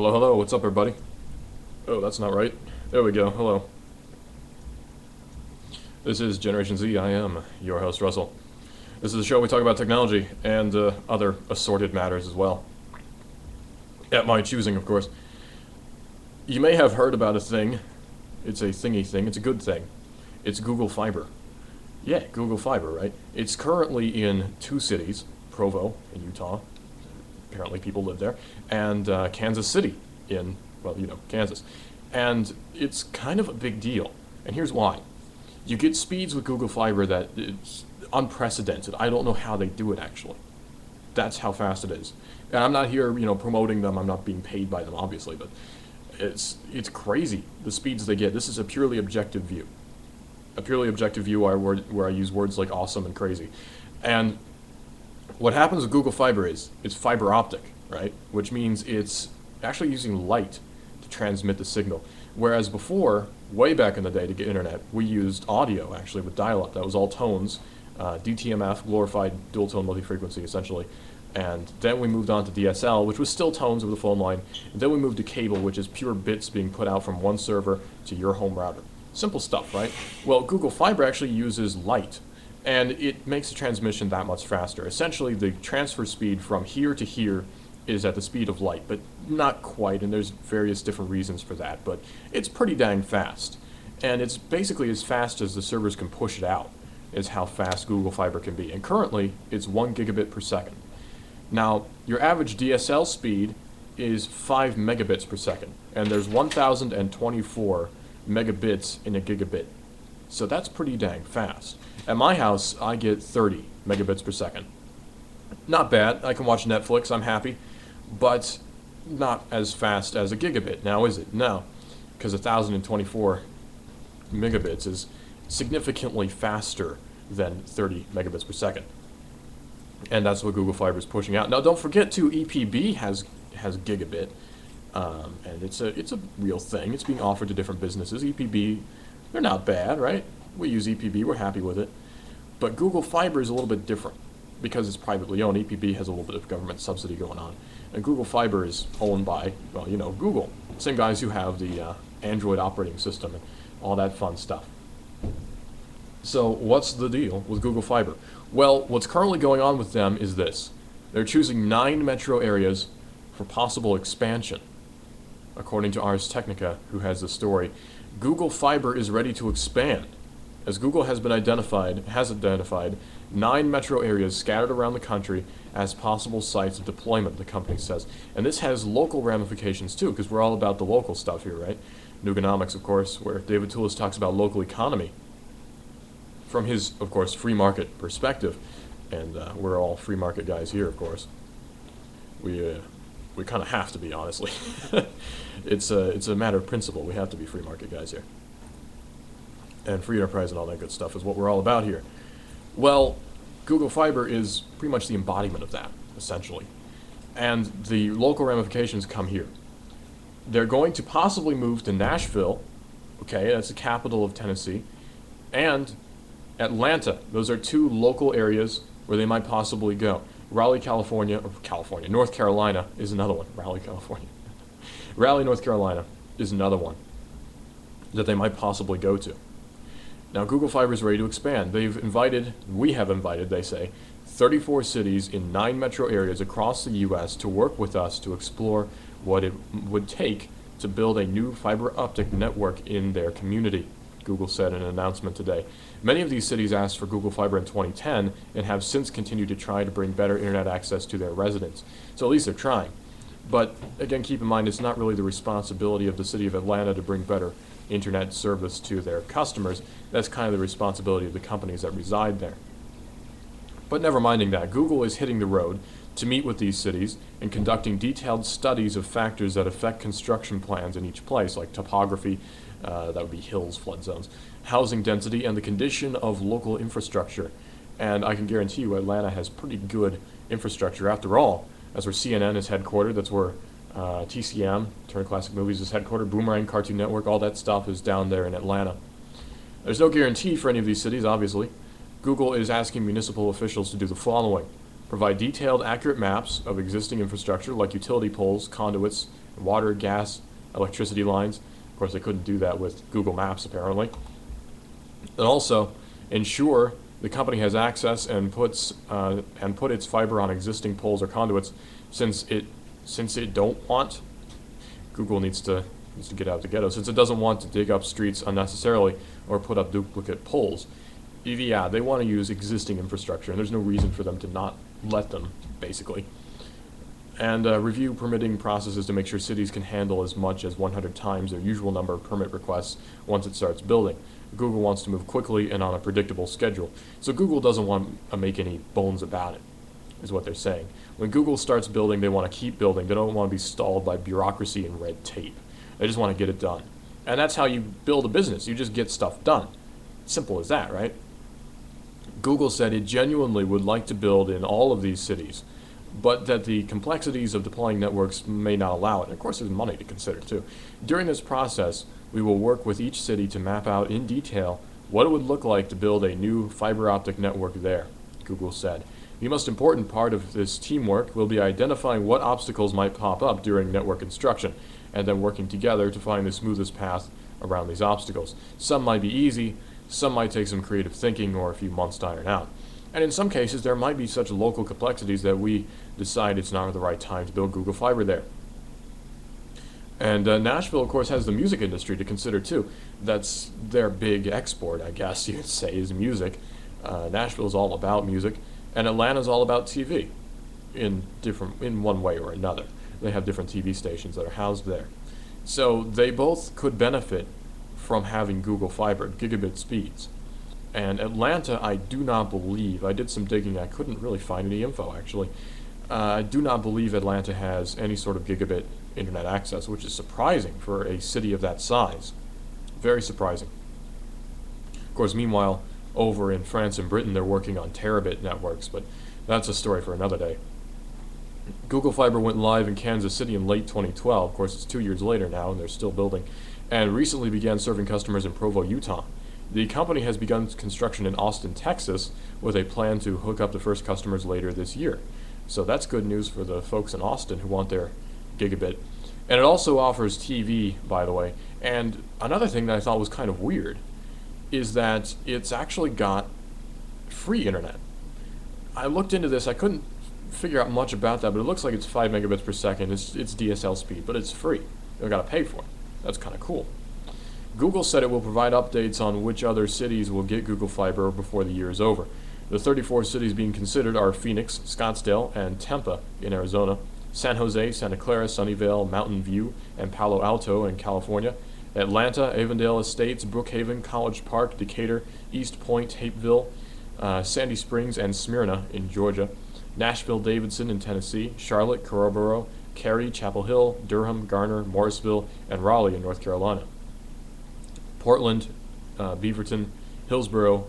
Hello, hello, what's up, everybody? Oh, that's not right. There we go, hello. This is Generation Z, I am your host, Russell. This is a show where we talk about technology and other assorted matters as well. At my choosing, of course. You may have heard about a thing. It's a thingy thing, it's a good thing. It's Google Fiber. Yeah, Google Fiber, right? It's currently in 2 cities, Provo in Utah, apparently people live there, and Kansas City in, well, Kansas. And it's kind of a big deal. And here's why. You get speeds with Google Fiber that it's unprecedented. I don't know how they do it, actually. That's how fast it is. And I'm not here, promoting them. I'm not being paid by them, obviously, but it's crazy, the speeds they get. This is a purely objective view. A purely objective view where I use words like awesome and crazy. And what happens with Google Fiber is it's fiber optic, right? Which means it's actually using light to transmit the signal. Whereas before, way back in the day to get internet, we used audio actually with dial-up. That was all tones, DTMF, glorified dual tone multi-frequency essentially. And then we moved on to DSL, which was still tones over the phone line. And then we moved to cable, which is pure bits being put out from one server to your home router. Simple stuff, right? Well, Google Fiber actually uses light, and it makes the transmission that much faster. Essentially, the transfer speed from here to here is at the speed of light, but not quite, and there's various different reasons for that, but it's pretty dang fast. And it's basically as fast as the servers can push it out, is how fast Google Fiber can be. And currently, it's 1 gigabit per second. Now, your average DSL speed is 5 megabits per second, and there's 1,024 megabits in a gigabit. So that's pretty dang fast. At my house, I get 30 megabits per second. Not bad. I can watch Netflix, I'm happy, but not as fast as a gigabit. Now, is it? No, because 1,024 megabits is significantly faster than 30 megabits per second. And that's what Google Fiber is pushing out. Now, don't forget, too, EPB has gigabit, and it's a real thing. It's being offered to different businesses. EPB, they're not bad, right? We use EPB, we're happy with it. But Google Fiber is a little bit different because it's privately owned. EPB has a little bit of government subsidy going on. And Google Fiber is owned by, well, Google. Same guys who have the Android operating system and all that fun stuff. So what's the deal with Google Fiber? Well, what's currently going on with them is this. They're choosing 9 metro areas for possible expansion. According to Ars Technica, who has the story, Google Fiber is ready to expand, as Google has identified 9 metro areas scattered around the country as possible sites of deployment, the company says. And this has local ramifications too, because we're all about the local stuff here, right? Nuganomics, of course, where David Toulis talks about local economy from his, of course, free market perspective. And we're all free market guys here, of course. We kind of have to be, honestly. It's a matter of principle. We have to be free market guys here. And free enterprise and all that good stuff is what we're all about here. Well, Google Fiber is pretty much the embodiment of that, essentially. And the local ramifications come here. They're going to possibly move to Nashville, okay, that's the capital of Tennessee, and Atlanta. Those are 2 local areas where they might possibly go. Raleigh, North Carolina is another one. Raleigh, North Carolina is another one that they might possibly go to. Now, Google Fiber is ready to expand. We have invited, they say, 34 cities in 9 metro areas across the U.S. to work with us to explore what it would take to build a new fiber optic network in their community, Google said in an announcement today. Many of these cities asked for Google Fiber in 2010 and have since continued to try to bring better internet access to their residents. So at least they're trying. But again, keep in mind, it's not really the responsibility of the city of Atlanta to bring better internet service to their customers. That's kind of the responsibility of the companies that reside there. But never minding that, Google is hitting the road to meet with these cities and conducting detailed studies of factors that affect construction plans in each place, like topography, that would be hills, flood zones, housing density, and the condition of local infrastructure. And I can guarantee you Atlanta has pretty good infrastructure. After all, that's where CNN is headquartered, that's where TCM, Turner Classic Movies, is headquartered, Boomerang, Cartoon Network, all that stuff is down there in Atlanta. There's no guarantee for any of these cities, obviously. Google is asking municipal officials to do the following: provide detailed, accurate maps of existing infrastructure like utility poles, conduits, water, gas, electricity lines. Of course, they couldn't do that with Google Maps, apparently. And also, ensure the company has access and put its fiber on existing poles or conduits, since it don't want, Google needs to get out of the ghetto, since it doesn't want to dig up streets unnecessarily or put up duplicate poles. Yeah, they want to use existing infrastructure, and there's no reason for them to not let them, basically. And review permitting processes to make sure cities can handle as much as 100 times their usual number of permit requests once it starts building. Google wants to move quickly and on a predictable schedule. So Google doesn't want to make any bones about it, is what they're saying. When Google starts building, they want to keep building. They don't want to be stalled by bureaucracy and red tape. They just want to get it done. And that's how you build a business. You just get stuff done. Simple as that, right? Google said it genuinely would like to build in all of these cities, but that the complexities of deploying networks may not allow it. And of course, there's money to consider too. During this process, we will work with each city to map out in detail what it would look like to build a new fiber optic network there, Google said. The most important part of this teamwork will be identifying what obstacles might pop up during network construction, and then working together to find the smoothest path around these obstacles. Some might be easy, some might take some creative thinking or a few months to iron out. And in some cases, there might be such local complexities that we decide it's not the right time to build Google Fiber there. And Nashville, of course, has the music industry to consider too. That's their big export, I guess you'd say, is music. Nashville's all about music, and Atlanta's all about TV in one way or another. They have different TV stations that are housed there. So they both could benefit from having Google Fiber at gigabit speeds. And Atlanta, I do not believe, I did some digging, I couldn't really find any info actually. I do not believe Atlanta has any sort of gigabit internet access, which is surprising for a city of that size. Very surprising. Of course, meanwhile, over in France and Britain, they're working on terabit networks, but that's a story for another day. Google Fiber went live in Kansas City in late 2012. Of course, it's 2 years later now, and they're still building, and recently began serving customers in Provo, Utah. The company has begun construction in Austin, Texas, with a plan to hook up the first customers later this year. So that's good news for the folks in Austin who want their gigabit. And it also offers TV, by the way. And another thing that I thought was kind of weird is that it's actually got free internet. I looked into this, I couldn't figure out much about that, but it looks like it's 5 megabits per second. It's DSL speed, but it's free. You don't gotta pay for it. That's kind of cool. Google said it will provide updates on which other cities will get Google Fiber before the year is over. The 34 cities being considered are Phoenix, Scottsdale, and Tampa in Arizona, San Jose, Santa Clara, Sunnyvale, Mountain View, and Palo Alto in California, Atlanta, Avondale Estates, Brookhaven, College Park, Decatur, East Point, Hapeville, Sandy Springs, and Smyrna in Georgia, Nashville, Davidson in Tennessee, Charlotte, Carrboro, Cary, Chapel Hill, Durham, Garner, Morrisville, and Raleigh in North Carolina. Portland, Beaverton, Hillsborough,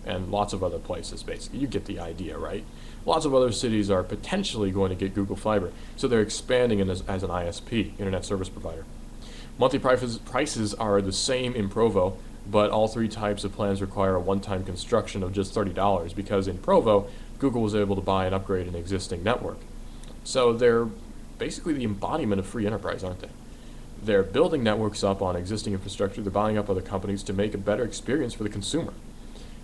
and lots of other places, basically. You get the idea, right? Lots of other cities are potentially going to get Google Fiber, so they're expanding as an ISP, Internet Service Provider. Monthly prices are the same in Provo, but all three types of plans require a one-time construction of just $30, because in Provo, Google was able to buy and upgrade an existing network. So they're basically the embodiment of free enterprise, aren't they? They're building networks up on existing infrastructure, they're buying up other companies to make a better experience for the consumer.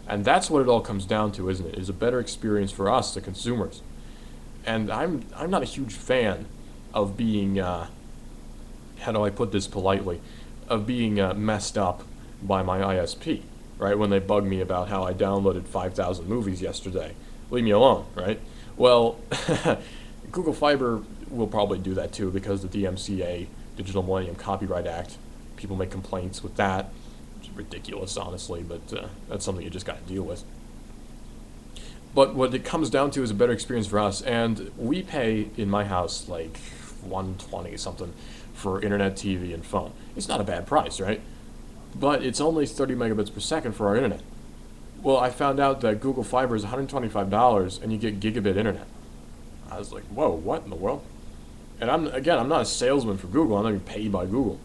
And that's what it all comes down to, isn't it? Is a better experience for us, the consumers. And I'm not a huge fan of being, how do I put this politely, of being messed up by my ISP, right? When they bug me about how I downloaded 5,000 movies yesterday. Leave me alone, right? Well, Google Fiber will probably do that too, because the DMCA, Digital Millennium Copyright Act, people make complaints with that, which is ridiculous, honestly, but that's something you just got to deal with. But what it comes down to is a better experience for us, and we pay in my house like $120 something for internet, TV, and phone. It's not a bad price, right? But it's only 30 megabits per second for our internet. Well, I found out that Google Fiber is $125 and you get gigabit internet. I was like, whoa, what in the world? And I'm not a salesman for Google, I'm not even paid by Google.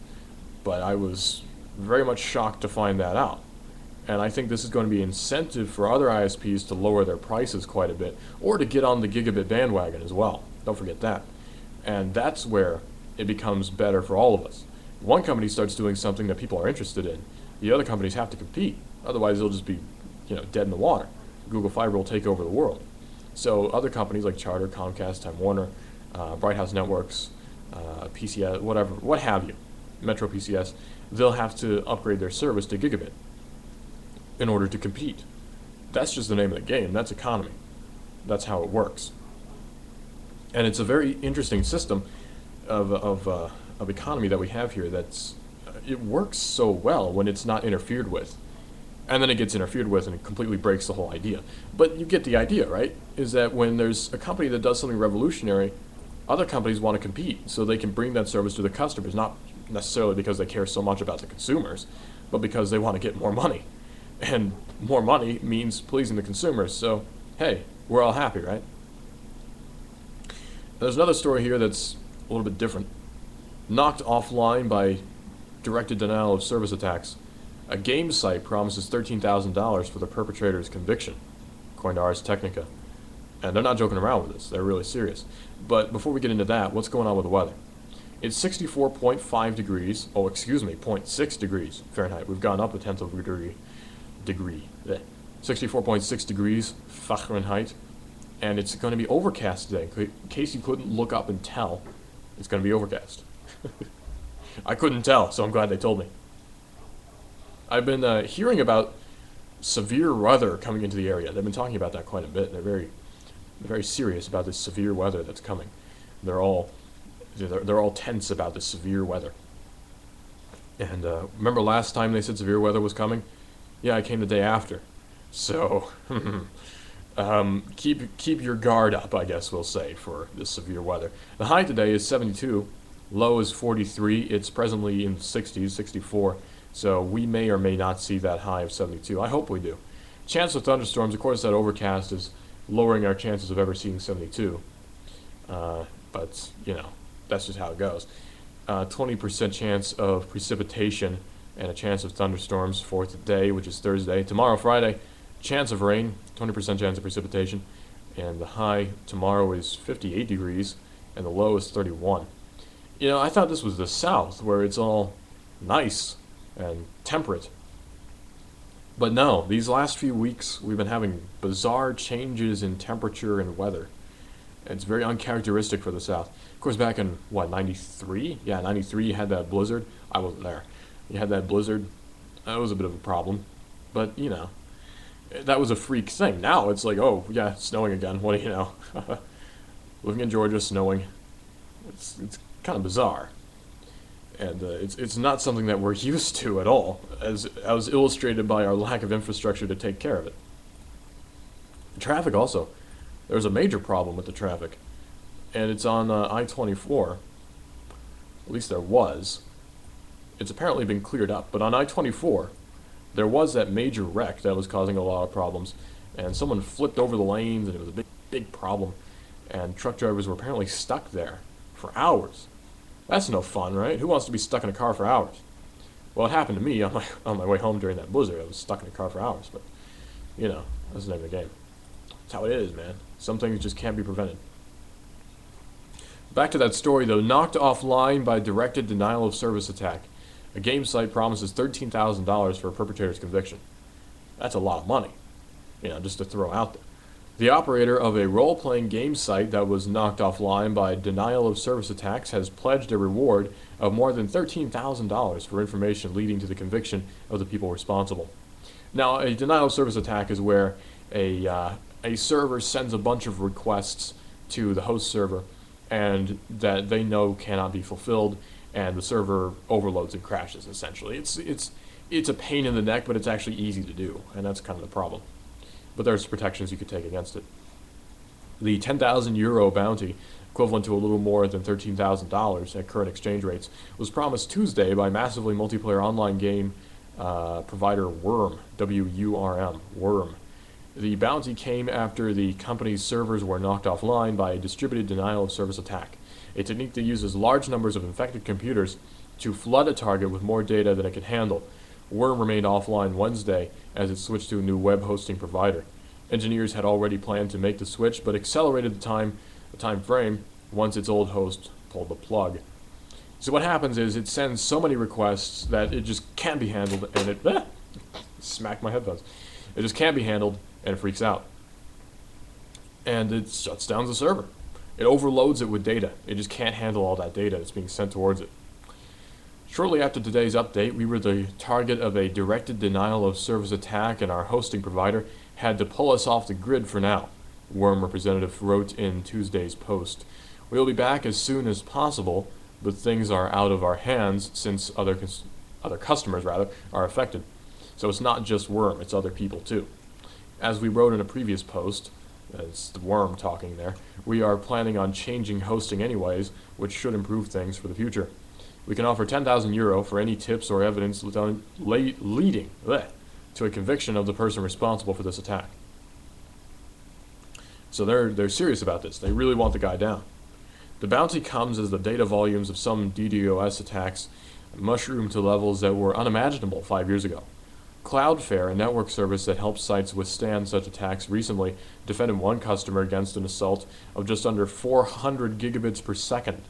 But I was very much shocked to find that out. And I think this is going to be an incentive for other ISPs to lower their prices quite a bit, or to get on the gigabit bandwagon as well. Don't forget that. And that's where it becomes better for all of us. One company starts doing something that people are interested in, the other companies have to compete. Otherwise, they'll just be, dead in the water. Google Fiber will take over the world. So other companies like Charter, Comcast, Time Warner, Bright House Networks, PCS, whatever, what have you, Metro PCS, they'll have to upgrade their service to gigabit in order to compete. That's just the name of the game. That's economy. That's how it works. And it's a very interesting system of economy that we have here. It works so well when it's not interfered with. And then it gets interfered with and it completely breaks the whole idea. But you get the idea, right? Is that when there's a company that does something revolutionary, other companies want to compete so they can bring that service to the customers, not necessarily because they care so much about the consumers, but because they want to get more money. And more money means pleasing the consumers, so hey, we're all happy, right? There's another story here that's a little bit different. Knocked offline by directed denial of service attacks. A game site promises $13,000 for the perpetrator's conviction, according to Ars Technica. And they're not joking around with this, they're really serious. But before we get into that, what's going on with the weather? It's 64.5 degrees, 0.6 degrees Fahrenheit. We've gone up a tenth of a degree. 64.6 degrees Fahrenheit. And it's going to be overcast today. In case you couldn't look up and tell, it's going to be overcast. I couldn't tell, so I'm glad they told me. I've been hearing about severe weather coming into the area. They've been talking about that quite a bit. They're very serious about this severe weather that's coming. They're all tense about this severe weather. And remember last time they said severe weather was coming? Yeah, I came the day after. So keep your guard up, I guess we'll say, for this severe weather. The high today is 72, low is 43. It's presently in 60s, 64. So we may or may not see that high of 72. I hope we do. Chance of thunderstorms, of course, that overcast is lowering our chances of ever seeing 72. But, that's just how it goes. 20% chance of precipitation and a chance of thunderstorms for today, which is Thursday. Tomorrow, Friday, chance of rain, 20% chance of precipitation. And the high tomorrow is 58 degrees, and the low is 31. I thought this was the South, where it's all nice and temperate. But no, these last few weeks we've been having bizarre changes in temperature and weather. It's very uncharacteristic for the South. Of course, back in, 93? Yeah, 93 you had that blizzard. I wasn't there. You had that blizzard. That was a bit of a problem. But, that was a freak thing. Now it's like, oh, yeah, it's snowing again. What do you know? Living in Georgia, snowing. It's kind of bizarre. And it's not something that we're used to at all, as illustrated by our lack of infrastructure to take care of it. The traffic also. There's a major problem with the traffic, and it's on I-24. At least there was. It's apparently been cleared up, but on I-24, there was that major wreck that was causing a lot of problems, and someone flipped over the lanes, and it was a big, big problem, and truck drivers were apparently stuck there for hours. That's no fun, right? Who wants to be stuck in a car for hours? Well, it happened to me on my way home during that blizzard. I was stuck in a car for hours, but, that's the name of the game. That's how it is, man. Some things just can't be prevented. Back to that story, though. Knocked offline by directed denial of service attack. A game site promises $13,000 for a perpetrator's conviction. That's a lot of money, just to throw out there. The operator of a role-playing game site that was knocked offline by denial of service attacks has pledged a reward of more than $13,000 for information leading to the conviction of the people responsible. Now, a denial of service attack is where a server sends a bunch of requests to the host server and that they know cannot be fulfilled, and the server overloads and crashes, essentially. It's a pain in the neck, but it's actually easy to do, and that's kind of the problem. But there's protections you could take against it. The 10,000 euro bounty, equivalent to a little more than $13,000 at current exchange rates, was promised Tuesday by massively multiplayer online game provider Worm, W-U-R-M, Worm. The bounty came after the company's servers were knocked offline by a distributed denial of service attack, a technique that uses large numbers of infected computers to flood a target with more data than it can handle. Worm remained offline Wednesday as it switched to a new web hosting provider. Engineers had already planned to make the switch, but accelerated the time frame once its old host pulled the plug. So what happens is it sends so many requests that it just can't be handled, and it smacked my headphones. It just can't be handled, and it freaks out. And it shuts down the server. It overloads it with data. It just can't handle all that data that's being sent towards it. Shortly after today's update, we were the target of a directed denial of service attack, and our hosting provider had to pull us off the grid for now, Worm representative wrote in Tuesday's post. We'll be back as soon as possible, but things are out of our hands since other customers are affected. So it's not just Worm, it's other people too. As we wrote in a previous post, it's the Worm talking there, we are planning on changing hosting anyways, which should improve things for the future. We can offer €10,000 for any tips or evidence leading to a conviction of the person responsible for this attack. So they're serious about this. They really want the guy down. The bounty comes as the data volumes of some DDoS attacks mushroom to levels that were unimaginable 5 years ago. Cloudflare, a network service that helps sites withstand such attacks, recently defended one customer against an assault of just under 400 gigabits per second.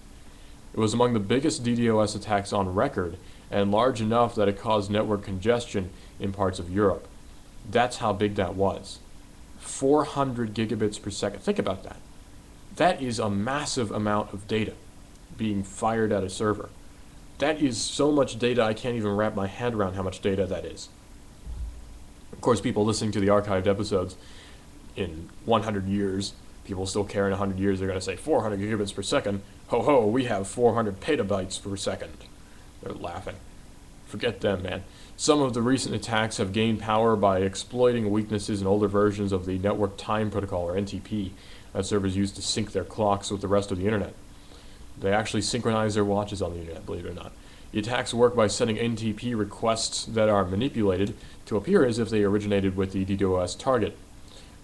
It was among the biggest DDoS attacks on record, and large enough that it caused network congestion in parts of Europe. That's how big that was. 400 gigabits per second. Think about that. That is a massive amount of data being fired at a server. That is so much data I can't even wrap my head around how much data that is. Of course, people listening to the archived episodes in 100 years, people still care in 100 years, they're going to say 400 gigabits per second. Ho ho, we have 400 petabytes per second. They're laughing. Forget them, man. Some of the recent attacks have gained power by exploiting weaknesses in older versions of the Network Time Protocol, or NTP, that servers use to sync their clocks with the rest of the internet. They actually synchronize their watches on the internet, believe it or not. The attacks work by sending NTP requests that are manipulated to appear as if they originated with the DDoS target.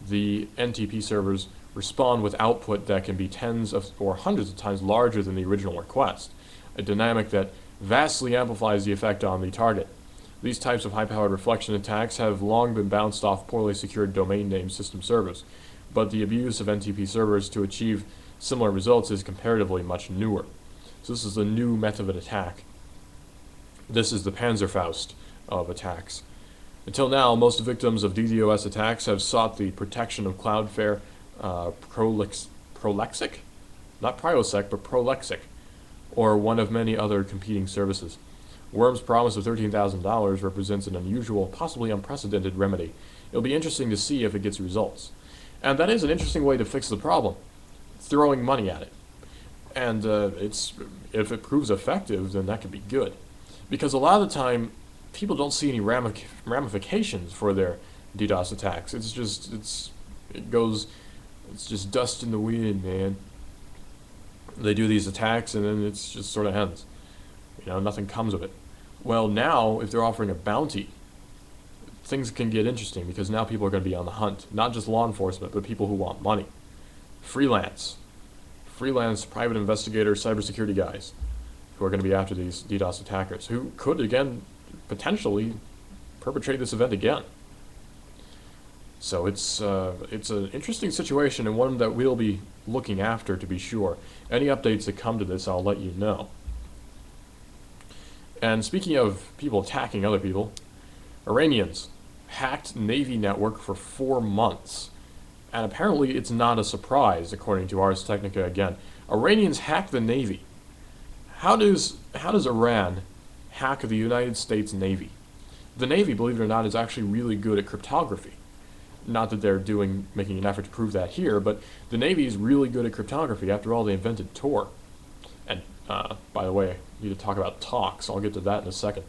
The NTP servers respond with output that can be tens of or hundreds of times larger than the original request, a dynamic that vastly amplifies the effect on the target. These types of high-powered reflection attacks have long been bounced off poorly secured domain name system servers, but the abuse of NTP servers to achieve similar results is comparatively much newer. So this is a new method of attack. This is the Panzerfaust of attacks. Until now, most victims of DDoS attacks have sought the protection of Cloudflare Prolexic? Not Prilosec, but Prolexic, or one of many other competing services. Worm's promise of $13,000 represents an unusual, possibly unprecedented remedy. It'll be interesting to see if it gets results. And that is an interesting way to fix the problem, throwing money at it. And if it proves effective, then that could be good. Because a lot of the time, people don't see any ramifications for their DDoS attacks. It's just dust in the wind, man. They do these attacks and then it's just sort of ends. Nothing comes of it. Well, now, if they're offering a bounty, things can get interesting because now people are going to be on the hunt. Not just law enforcement, but people who want money. Freelance private investigator, cybersecurity guys who are going to be after these DDoS attackers who could, again, potentially perpetrate this event again. So it's an interesting situation and one that we'll be looking after, to be sure. Any updates that come to this, I'll let you know. And speaking of people attacking other people, Iranians hacked Navy network for 4 months. And apparently it's not a surprise, according to Ars Technica again. Iranians hacked the Navy. How does Iran hack the United States Navy? The Navy, believe it or not, is actually really good at cryptography. Not that they're making an effort to prove that here, but the Navy is really good at cryptography. After all, they invented Tor. And, by the way, I need to talk about TOX. I'll get to that in a second.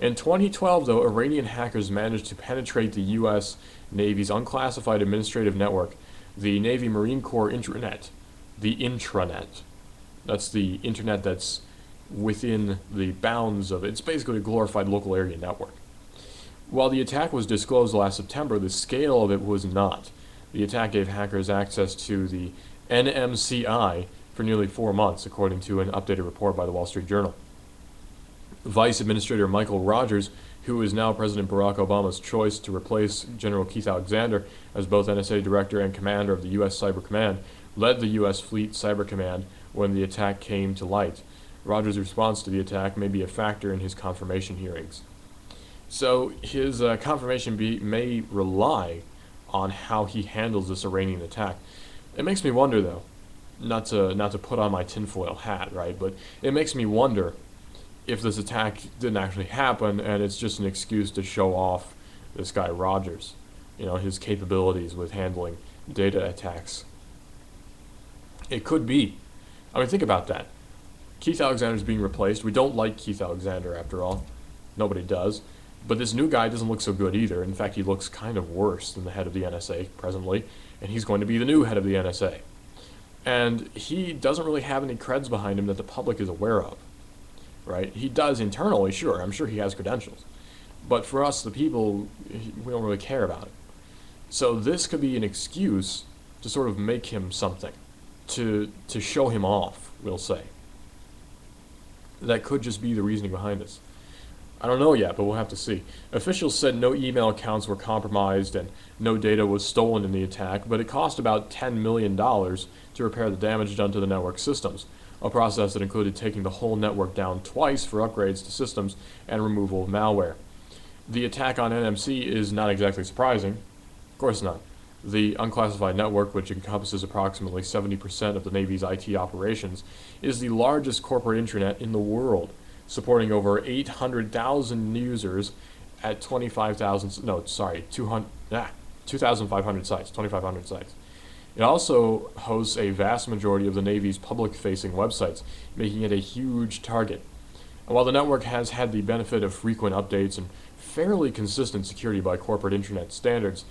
In 2012, though, Iranian hackers managed to penetrate the U.S. Navy's unclassified administrative network, the Navy Marine Corps intranet. The intranet. That's the internet that's within the bounds of it. It's basically a glorified local area network. While the attack was disclosed last September, the scale of it was not. The attack gave hackers access to the NMCI for nearly 4 months, according to an updated report by the Wall Street Journal. Vice Administrator Michael Rogers, who is now President Barack Obama's choice to replace General Keith Alexander as both NSA Director and Commander of the U.S. Cyber Command, led the U.S. Fleet Cyber Command when the attack came to light. Rogers' response to the attack may be a factor in his confirmation hearings. So his confirmation may rely on how he handles this Iranian attack. It makes me wonder, though, not to put on my tinfoil hat, right? But it makes me wonder if this attack didn't actually happen and it's just an excuse to show off this guy Rogers, his capabilities with handling data attacks. It could be. I mean, think about that. Keith Alexander's being replaced. We don't like Keith Alexander, after all. Nobody does. But this new guy doesn't look so good either. In fact, he looks kind of worse than the head of the NSA presently, and he's going to be the new head of the NSA. And he doesn't really have any creds behind him that the public is aware of, right? He does internally, sure. I'm sure he has credentials. But for us, the people, we don't really care about it. So this could be an excuse to sort of make him something, to show him off, we'll say. That could just be the reasoning behind this. I don't know yet, but we'll have to see. Officials said no email accounts were compromised and no data was stolen in the attack, but it cost about $10 million to repair the damage done to the network systems, a process that included taking the whole network down twice for upgrades to systems and removal of malware. The attack on NMC is not exactly surprising. Of course not. The unclassified network, which encompasses approximately 70% of the Navy's IT operations, is the largest corporate intranet in the world, supporting over 800,000 users at 2,500 sites, 2,500 sites. It also hosts a vast majority of the Navy's public-facing websites, making it a huge target. And while the network has had the benefit of frequent updates and fairly consistent security by corporate intranet standards,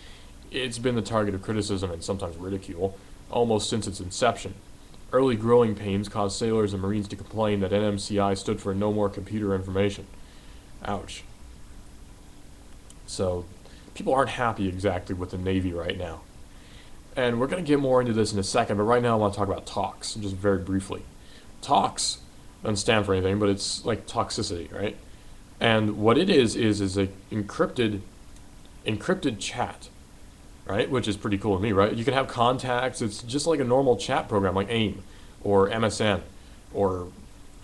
it's been the target of criticism and sometimes ridicule almost since its inception. Early growing pains caused sailors and Marines to complain that NMCI stood for No More Computer Information. Ouch. So, people aren't happy exactly with the Navy right now. And we're going to get more into this in a second, but right now I want to talk about TOX, just very briefly. TOX doesn't stand for anything, but it's like toxicity, right? And what it is a encrypted chat, right? Which is pretty cool to me, right? You can have contacts. It's just like a normal chat program, like AIM or MSN or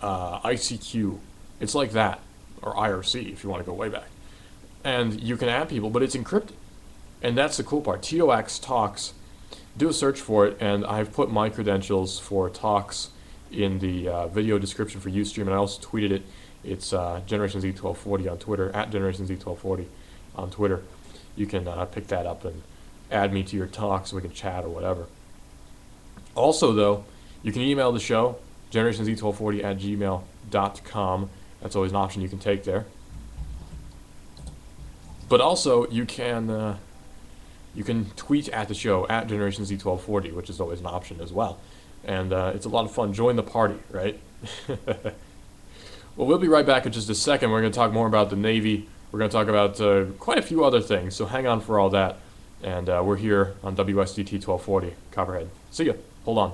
ICQ. It's like that, or IRC if you want to go way back. And you can add people, but it's encrypted. And that's the cool part. TOX. Do a search for it, and I've put my credentials for TOX in the video description for Ustream, and I also tweeted it. It's Generation Z1240 on Twitter, at Generation Z1240 on Twitter. You can pick that up and add me to your talk so we can chat or whatever. Also, though, you can email the show, generationz1240@gmail.com. That's always an option you can take there. But also, you can tweet at the show, at GenerationZ1240, which is always an option as well. And it's a lot of fun. Join the party, right? Well, we'll be right back in just a second. We're going to talk more about the Navy. We're going to talk about quite a few other things, so hang on for all that. And we're here on WSDT 1240, Copperhead. See ya. Hold on.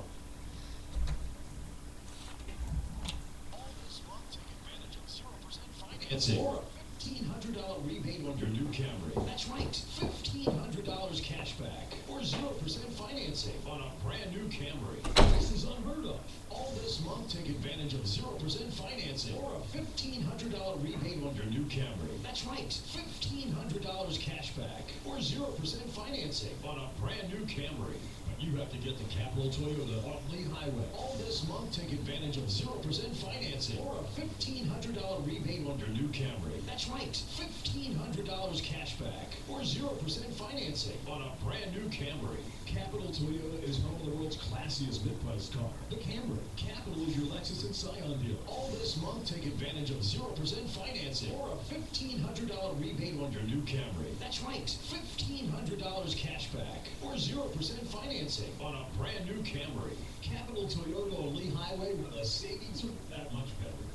Financing or a $1,500 rebate on your new Camry. That's right, $1,500 cash back or 0% financing on a brand new Camry. This is unheard of. All this month, take advantage of 0% financing or a $1,500 rebate on your new Camry. That's right, $1,500 cash back or 0% financing on a brand new Camry. You have to get to Capital Toyota on Lee Highway. All this month, take advantage of 0% financing or a $1,500 rebate on your new Camry. That's right, $1,500 cash back or 0% financing on a brand new Camry. Capital Toyota is home of the world's classiest mid-price car, the Camry. Capital is your Lexus and Scion dealer. All this month, take advantage of 0% financing or a $1,500 rebate on your new Camry. That's right, $1,500 cash back or 0% financing on a brand new Camry. Capital Toyota on Lee Highway, with the savings are that much better.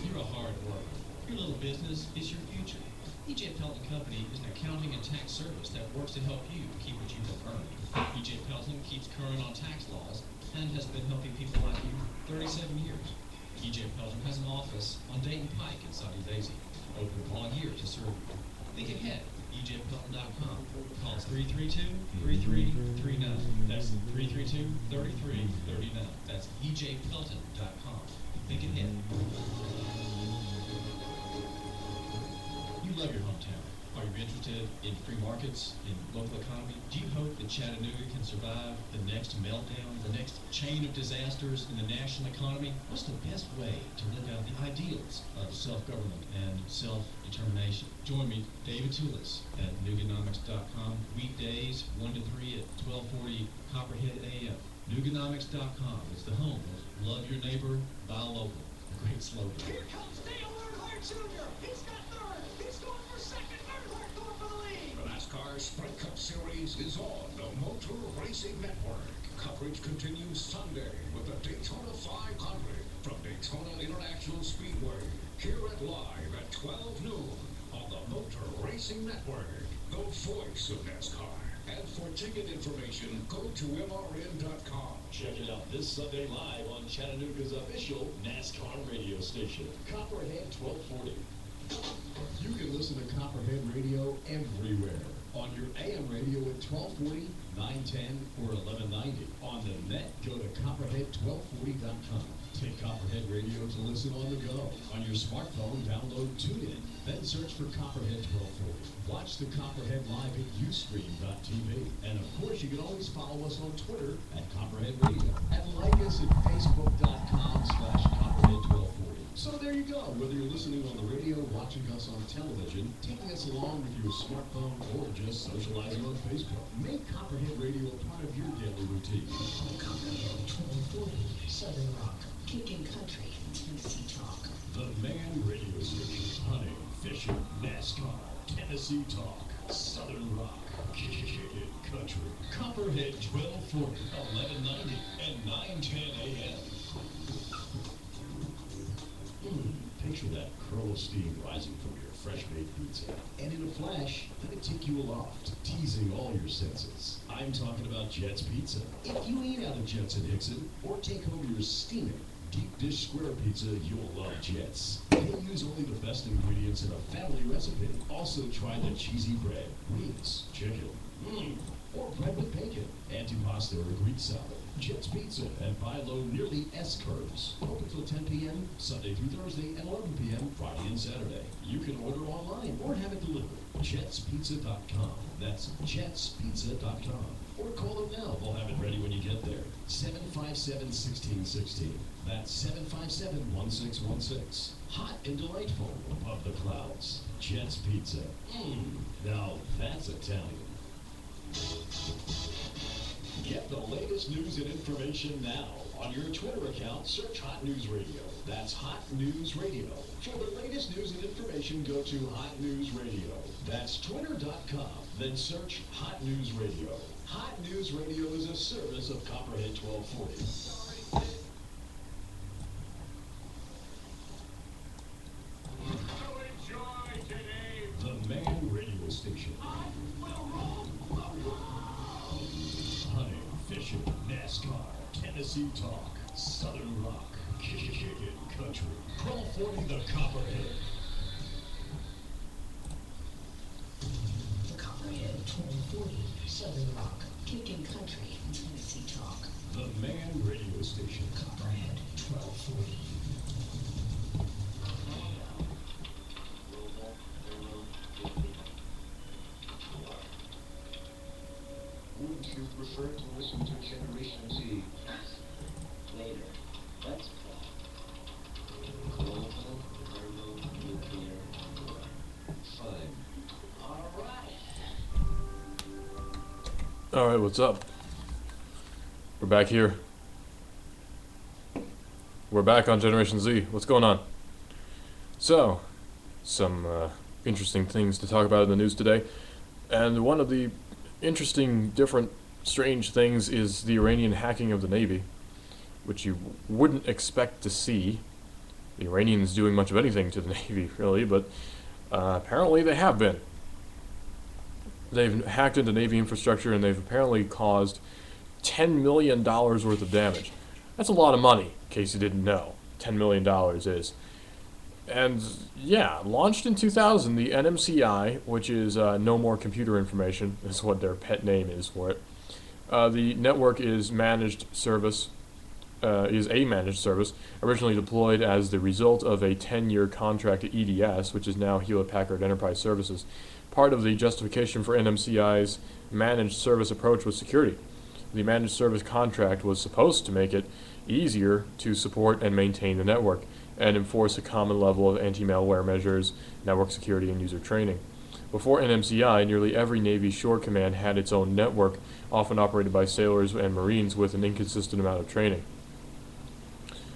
You're a hard worker. Your little business is your future. EJ Pelton Company is an accounting and tax service that works to help you keep what you have earned. EJ Pelton keeps current on tax laws and has been helping people like you 37 years. EJ Pelton has an office on Dayton Pike in Sunny Daisy, open all year to serve you. Think ahead. ejpelton.com. Call us 332-3339. That's 332-3339. That's ejpelton.com. Think ahead. You love your hometown. Are you interested in free markets, in local economy? Do you hope that Chattanooga can survive the next meltdown, the next chain of disasters in the national economy? What's the best way to live out the ideals of self-government and self-determination? Join me, David Toulis, at Nuganomics.com, weekdays 1 to 3 at 1240 Copperhead AM. Nuganomics.com is the home of Love Your Neighbor, Buy Local. A great slogan. Here comes Dale Earnhardt Jr. He's got third. He's going for second. Earnhardt going for the lead. The NASCAR Sprint Cup Series is on the Motor Racing Network. Coverage continues Sunday with the Daytona 500 from Daytona International Speedway. Hear it live at 12 noon on the Motor Racing Network, the voice of NASCAR. And for ticket information, go to MRN.com. Check it out this Sunday live on Chattanooga's official NASCAR radio station, Copperhead 1240. You can listen to Copperhead Radio everywhere. On your AM radio at 1240, 910, or 1190. On the net, go to copperhead1240.com. Take Copperhead Radio to listen on the go. On your smartphone, download TuneIn. Then search for Copperhead 1240. Watch the Copperhead live at Ustream.tv. And of course, you can always follow us on Twitter at Copperhead Radio. And like us at Facebook.com/Copperhead1240. So there you go. Whether you're listening on the radio, watching us on television, taking us along with your smartphone, or just socializing on Facebook, make Copperhead Radio a part of your daily routine. Copperhead 1240, Southern Rock, Kicking Country, Tennessee Talk. The Man Radio Station. Hunting, fishing, NASCAR, Tennessee Talk, Southern Rock, Kicking Country. Copperhead 1240, 1190, and 910 AM. Picture that curl of steam rising from your fresh-baked pizza. And in a flash, let it take you aloft, teasing all your senses. I'm talking about Jets Pizza. If you eat out of Jets and Hickson, or take home your steaming deep dish square pizza, you'll love Jets. They use only the best ingredients in a family recipe. Also try the cheesy bread, wings, chicken, or bread with bacon, antipasta or Greek salad. Jets Pizza and Buy Low nearly S-Curves. Open till 10 p.m. Sunday through Thursday and 11 p.m. Friday and Saturday. You can order online or have it delivered. JetsPizza.com. That's JetsPizza.com. Or call them now. They'll have it ready when you get there. 757-1616. That's 757-1616. Hot and delightful above the clouds. Jets Pizza. Now that's Italian. Get the latest news and information now. On your Twitter account, search Hot News Radio. That's Hot News Radio. For the latest news and information, go to Hot News Radio. That's Twitter.com. Then search Hot News Radio. Hot News Radio is a service of Copperhead 1240. The Man Radio Station. Hunting, fishing, NASCAR, Tennessee Talk, Southern Rock, Kicking Country. 1240 The Copperhead. The Copperhead 1240, Southern Rock, Kicking Country, Tennessee Talk. The Man Radio Station. Copperhead 1240. Wouldn't you prefer to listen to Generation Z? Later. Let's play. Global thermonuclear war. Fine. Alright. Alright, what's up? We're back here. We're back on Generation Z. What's going on? So, some interesting things to talk about in the news today. And one of the interesting, different, strange things is the Iranian hacking of the Navy, which you wouldn't expect to see the Iranians doing much of anything to the Navy, really, but apparently they have been. They've hacked into Navy infrastructure and they've apparently caused $10 million worth of damage. That's a lot of money, in case you didn't know. $10 million is. And yeah, launched in 2000, the NMCI, which is No More Computer Information, is what their pet name is for it. The network is a managed service, originally deployed as the result of a 10-year contract to EDS, which is now Hewlett-Packard Enterprise Services. Part of the justification for NMCI's managed service approach was security. The managed service contract was supposed to make it easier to support and maintain the network, and enforce a common level of anti-malware measures, network security, and user training. Before NMCI, nearly every Navy shore command had its own network, often operated by sailors and Marines with an inconsistent amount of training.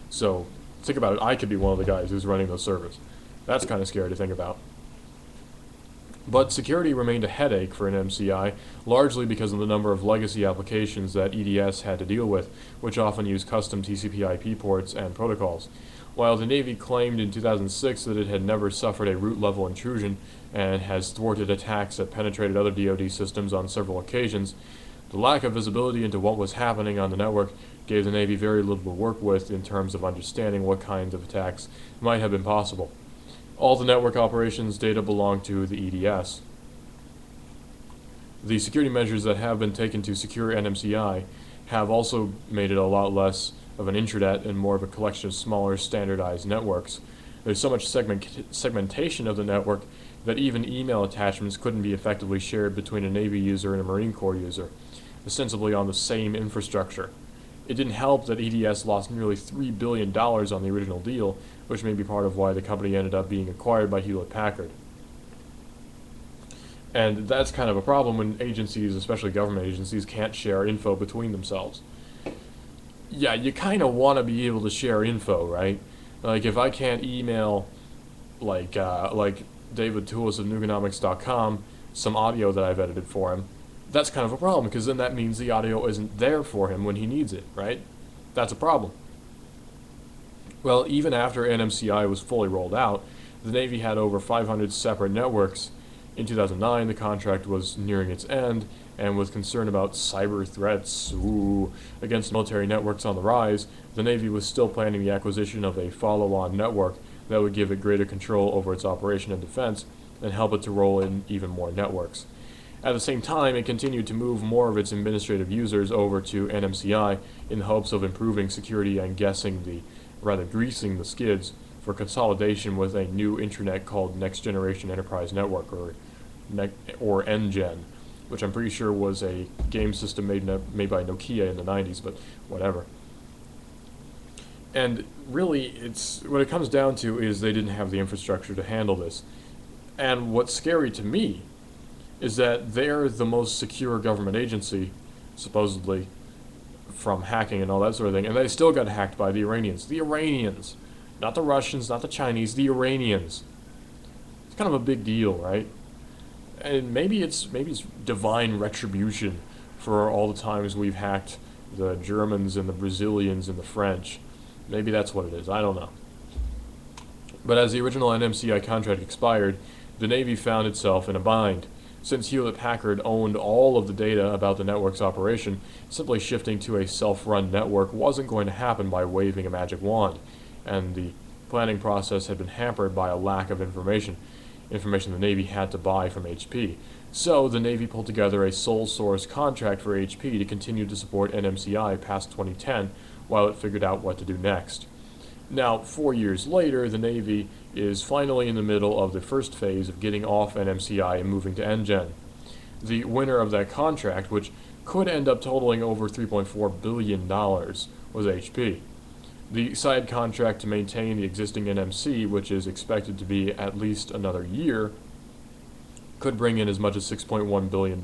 So, think about it, I could be one of the guys who's running those servers. That's kind of scary to think about. But security remained a headache for NMCI, largely because of the number of legacy applications that EDS had to deal with, which often use custom TCP/IP ports and protocols. While the Navy claimed in 2006 that it had never suffered a root-level intrusion and has thwarted attacks that penetrated other DoD systems on several occasions, the lack of visibility into what was happening on the network gave the Navy very little to work with in terms of understanding what kinds of attacks might have been possible. All the network operations data belong to the EDS. The security measures that have been taken to secure NMCI have also made it a lot less of an intranet and more of a collection of smaller standardized networks. There's so much segmentation of the network that even email attachments couldn't be effectively shared between a Navy user and a Marine Corps user, ostensibly on the same infrastructure. It didn't help that EDS lost nearly $3 billion on the original deal, which may be part of why the company ended up being acquired by Hewlett-Packard. And that's kind of a problem when agencies, especially government agencies, can't share info between themselves. Yeah, you kind of want to be able to share info, right? Like, if I can't email, like David Toulis of Nuganomics.com some audio that I've edited for him, that's kind of a problem, because then that means the audio isn't there for him when he needs it, right? That's a problem. Well, even after NMCI was fully rolled out, the Navy had over 500 separate networks. In 2009, the contract was nearing its end, and with concern about cyber threats against military networks on the rise, the Navy was still planning the acquisition of a follow-on network that would give it greater control over its operation and defense and help it to roll in even more networks. At the same time, it continued to move more of its administrative users over to NMCI in the hopes of improving security and greasing the skids for consolidation with a new intranet called Next Generation Enterprise Network, or NGEN, which I'm pretty sure was a game system made by Nokia in the 90s, but whatever. And really, what it comes down to is they didn't have the infrastructure to handle this. And what's scary to me is that they're the most secure government agency, supposedly, from hacking and all that sort of thing, and they still got hacked by the Iranians. The Iranians! Not the Russians, not the Chinese, the Iranians. It's kind of a big deal, right? And maybe it's divine retribution for all the times we've hacked the Germans and the Brazilians and the French. Maybe that's what it is, I don't know. But as the original NMCI contract expired, the Navy found itself in a bind. Since Hewlett-Packard owned all of the data about the network's operation, simply shifting to a self-run network wasn't going to happen by waving a magic wand, and the planning process had been hampered by a lack of information the Navy had to buy from HP. So the Navy pulled together a sole source contract for HP to continue to support NMCI past 2010 while it figured out what to do next. Now, 4 years later, the Navy is finally in the middle of the first phase of getting off NMCI and moving to NGEN. The winner of that contract, which could end up totaling over $3.4 billion, was HP. The side contract to maintain the existing NMC, which is expected to be at least another year, could bring in as much as $6.1 billion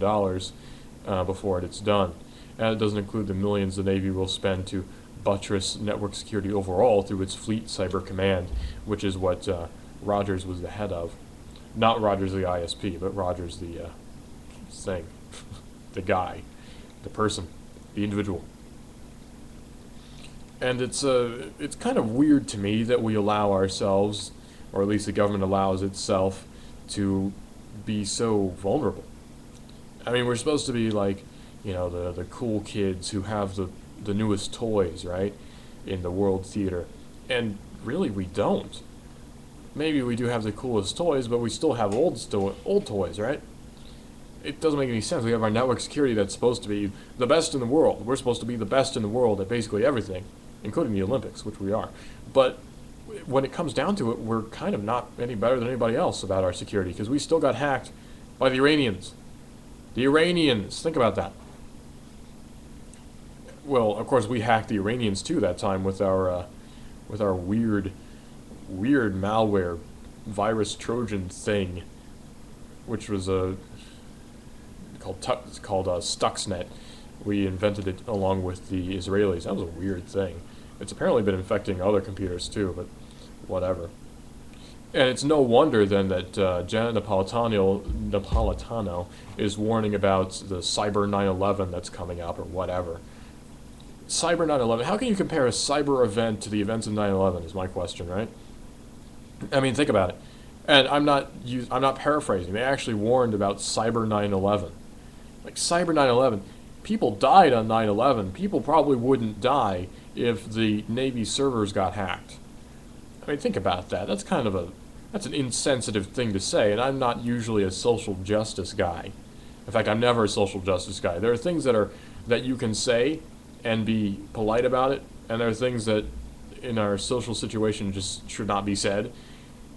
before it's done. And it doesn't include the millions the Navy will spend to buttress network security overall through its Fleet Cyber Command, which is what Rogers was the head of. Not Rogers the ISP, but Rogers the thing, the guy, the person, the individual. And it's kind of weird to me that we allow ourselves, or at least the government allows itself, to be so vulnerable. I mean, we're supposed to be like, you know, the cool kids who have the newest toys, right, in the world theater. And really, we don't. maybe we do have the coolest toys, but we still have old toys, right? It doesn't make any sense. We have our network security that's supposed to be the best in the world. We're supposed to be the best in the world at basically everything, including the Olympics, which we are. But when it comes down to it, we're kind of not any better than anybody else about our security, because we still got hacked by the Iranians. The Iranians, think about that. Well, of course, we hacked the Iranians too that time with our weird malware virus Trojan thing, which was called Stuxnet. We invented it along with the Israelis. That was a weird thing. It's apparently been infecting other computers too, but whatever. And it's no wonder then that Janet Napolitano is warning about the Cyber 9/11 that's coming up or whatever. Cyber 9/11. How can you compare a cyber event to the events of 9/11 is my question, right? I mean, think about it. And I'm not paraphrasing. They actually warned about Cyber 9/11. Like Cyber 9/11, people died on 9/11. People probably wouldn't die if the Navy servers got hacked. I mean, think about that. That's an insensitive thing to say, and I'm not usually a social justice guy. In fact, I'm never a social justice guy. There are things that you can say and be polite about it, and there are things that in our social situation just should not be said.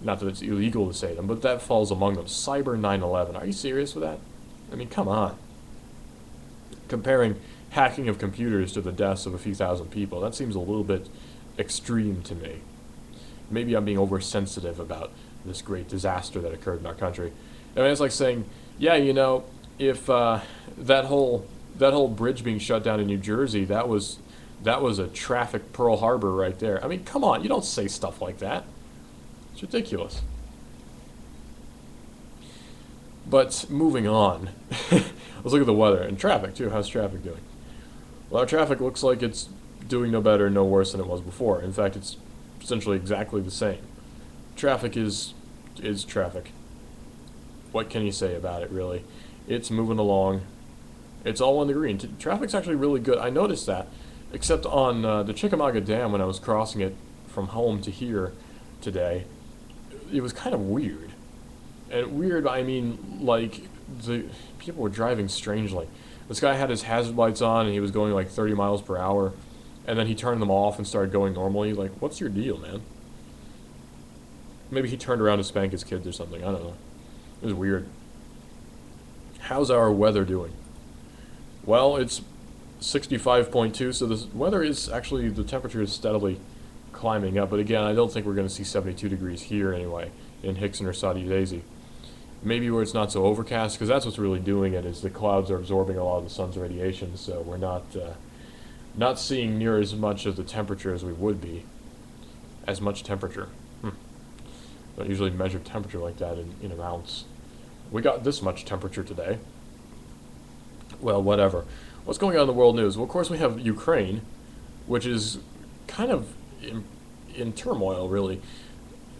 Not that it's illegal to say them, but that falls among them. Cyber 9/11. Are you serious with that? I mean, come on. Comparing hacking of computers to the deaths of a few thousand people, that seems a little bit extreme to me. Maybe I'm being oversensitive about this great disaster that occurred in our country. I mean, it's like saying, yeah, you know, if that whole bridge being shut down in New Jersey, that was a traffic Pearl Harbor right there. I mean, come on, you don't say stuff like that. It's ridiculous. But moving on, let's look at the weather and traffic too. How's traffic doing? Well, our traffic looks like it's doing no better, no worse than it was before. In fact, it's essentially exactly the same. Traffic is traffic. What can you say about it, really? It's moving along. It's all on the green. Traffic's actually really good. I noticed that, except on the Chickamauga Dam when I was crossing it from home to here today. It was kind of weird. And weird, I mean, like, the people were driving strangely. This guy had his hazard lights on, and he was going like 30 miles per hour, and then he turned them off and started going normally. Like, what's your deal, man? Maybe he turned around to spank his kids or something. I don't know. It was weird. How's our weather doing? Well, it's 65.2, so the weather is actually, the temperature is steadily climbing up. But again, I don't think we're going to see 72 degrees here anyway, in Hickson or Saudi Daisy. Maybe where it's not so overcast, because that's what's really doing it, is the clouds are absorbing a lot of the sun's radiation, so we're not seeing near as much of the temperature as we would be. As much temperature. Don't usually measure temperature like that in amounts. We got this much temperature today. Well, whatever. What's going on in the world news? Well, of course we have Ukraine, which is kind of in turmoil, really.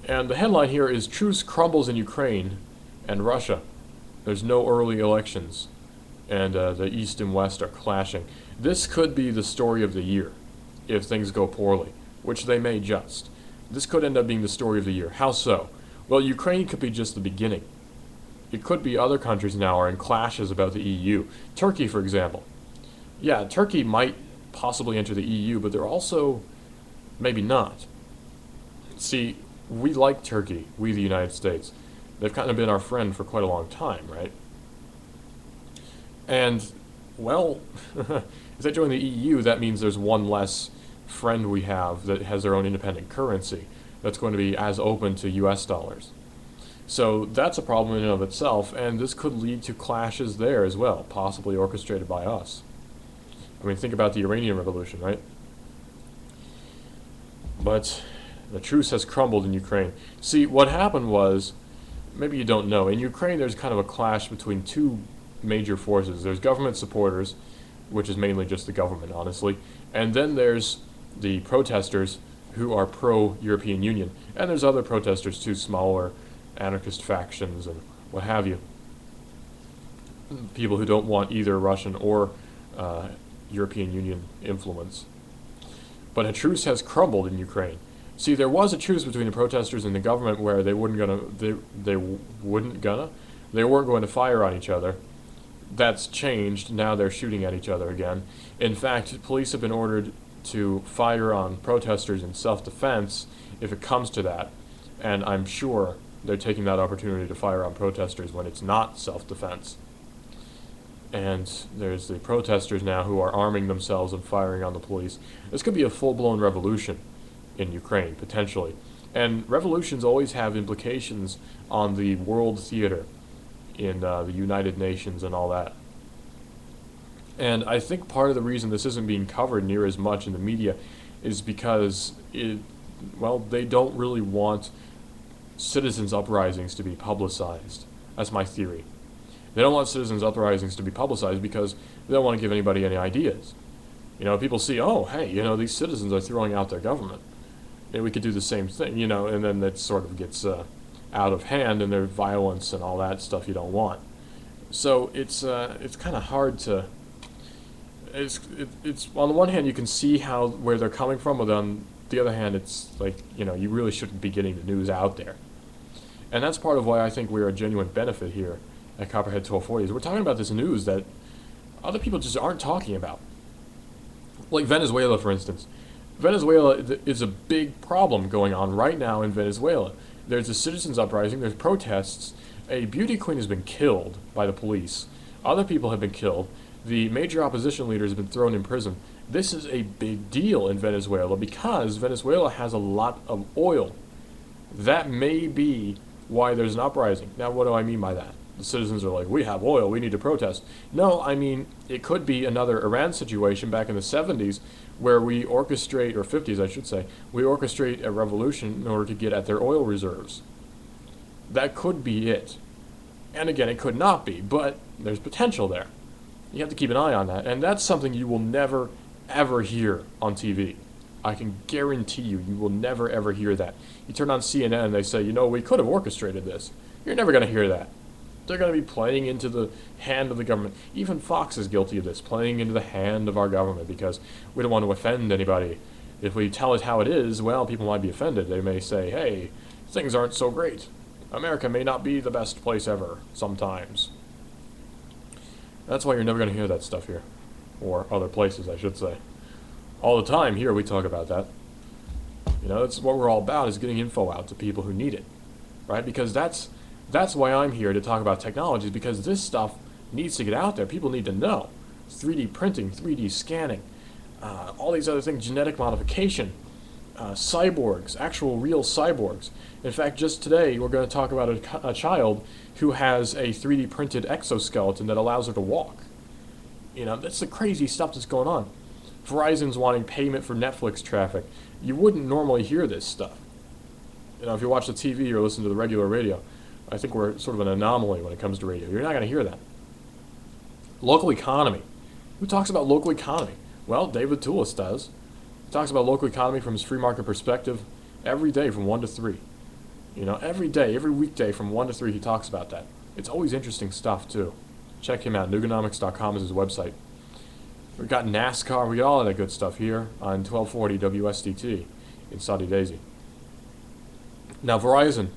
And the headline here is Truce Crumbles in Ukraine and Russia. There's no early elections, and the East and West are clashing. This could be the story of the year, if things go poorly, which they may just. This could end up being the story of the year. How so? Well, Ukraine could be just the beginning. It could be other countries now are in clashes about the EU. Turkey, for example. Yeah, Turkey might possibly enter the EU, but they're also maybe not. See, we like Turkey, we the United States. They've kind of been our friend for quite a long time, right? And, well, if they join the EU, that means there's one less friend we have that has their own independent currency that's going to be as open to US dollars. So that's a problem in and of itself, and this could lead to clashes there as well, possibly orchestrated by us. I mean, think about the Iranian Revolution, right? But the truce has crumbled in Ukraine. See, what happened was, maybe you don't know, in Ukraine there's kind of a clash between two major forces. There's government supporters, which is mainly just the government, honestly, and then there's the protesters who are pro-European Union, and there's other protesters too, smaller anarchist factions and what have you. People who don't want either Russian or European Union influence. But a truce has crumbled in Ukraine. See, there was a truce between the protesters and the government where they weren't going to fire on each other. That's changed. Now they're shooting at each other again. In fact, police have been ordered to fire on protesters in self-defense if it comes to that, and I'm sure they're taking that opportunity to fire on protesters when it's not self-defense. And there's the protesters now who are arming themselves and firing on the police. This could be a full-blown revolution in Ukraine, potentially. And revolutions always have implications on the world theater in the United Nations and all that. And I think part of the reason this isn't being covered near as much in the media is because they don't really want citizens' uprisings to be publicized. That's my theory. They don't want citizens' uprisings to be publicized because they don't want to give anybody any ideas. People see, oh, hey, these citizens are throwing out their government. Maybe we could do the same thing, and then that sort of gets out of hand, and there's violence and all that stuff you don't want. So it's kind of hard to. It's on the one hand you can see where they're coming from, but on the other hand it's like you really shouldn't be getting the news out there, and that's part of why I think we're a genuine benefit here at Copperhead 1240. Is we're talking about this news that other people just aren't talking about. Like Venezuela, for instance. Venezuela is a big problem going on right now in Venezuela. There's a citizens' uprising, there's protests, a beauty queen has been killed by the police, other people have been killed, the major opposition leaders have been thrown in prison. This is a big deal in Venezuela because Venezuela has a lot of oil. That may be why there's an uprising. Now, what do I mean by that? The citizens are like, we have oil, we need to protest. No, I mean, it could be another Iran situation back in the 70s where we orchestrate, or 50s I should say, we orchestrate a revolution in order to get at their oil reserves. That could be it. And again, it could not be, but there's potential there. You have to keep an eye on that, and that's something you will never, ever hear on TV. I can guarantee you will never, ever hear that. You turn on CNN and they say, we could have orchestrated this. You're never going to hear that. They're going to be playing into the hand of the government. Even Fox is guilty of this, playing into the hand of our government because we don't want to offend anybody. If we tell it how it is, well, people might be offended. They may say, hey, things aren't so great. America may not be the best place ever, sometimes. That's why you're never going to hear that stuff here. Or other places, I should say. All the time here we talk about that. That's what we're all about, is getting info out to people who need it. Right? Because that's why I'm here to talk about technologies, because this stuff needs to get out there. People need to know. 3D printing, 3D scanning, all these other things, genetic modification, cyborgs, actual real cyborgs. In fact, just today we're going to talk about a child who has a 3D printed exoskeleton that allows her to walk. That's the crazy stuff that's going on. Verizon's wanting payment for Netflix traffic. You wouldn't normally hear this stuff. If you watch the TV or listen to the regular radio, I think we're sort of an anomaly when it comes to radio. You're not going to hear that. Local economy. Who talks about local economy? Well, David Toulis does. He talks about local economy from his free market perspective every day from 1 to 3. Every day, every weekday from 1 to 3 he talks about that. It's always interesting stuff, too. Check him out. Nuganomics.com is his website. We've got NASCAR. We got all of that good stuff here on 1240 WSDT in Saudi Daisy. Now, Verizon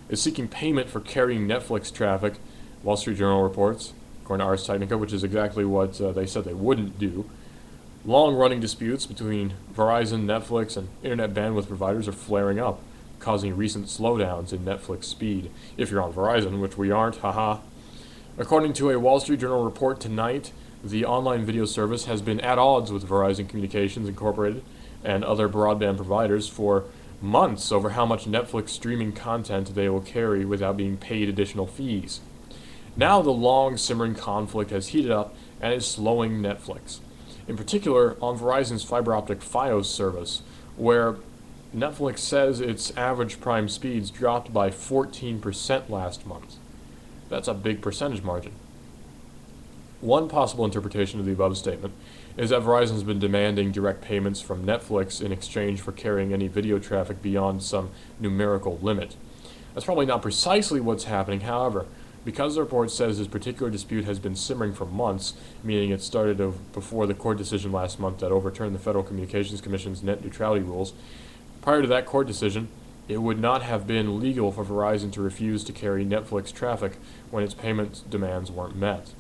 is seeking payment for carrying Netflix traffic, Wall Street Journal reports, according to Ars Technica, which is exactly what they said they wouldn't do. Long-running disputes between Verizon, Netflix, and internet bandwidth providers are flaring up, causing recent slowdowns in Netflix speed. If you're on Verizon, which we aren't, haha. According to a Wall Street Journal report tonight, the online video service has been at odds with Verizon Communications Incorporated and other broadband providers for months over how much Netflix streaming content they will carry without being paid additional fees. Now the long simmering conflict has heated up and is slowing Netflix. In particular, on Verizon's fiber optic Fios service, where Netflix says its average prime speeds dropped by 14% last month. That's a big percentage margin. One possible interpretation of the above statement is that Verizon has been demanding direct payments from Netflix in exchange for carrying any video traffic beyond some numerical limit. That's probably not precisely what's happening, however, because the report says this particular dispute has been simmering for months, meaning it started before the court decision last month that overturned the Federal Communications Commission's net neutrality rules, Prior to that court decision, it would not have been legal for Verizon to refuse to carry Netflix traffic when its payment demands weren't met.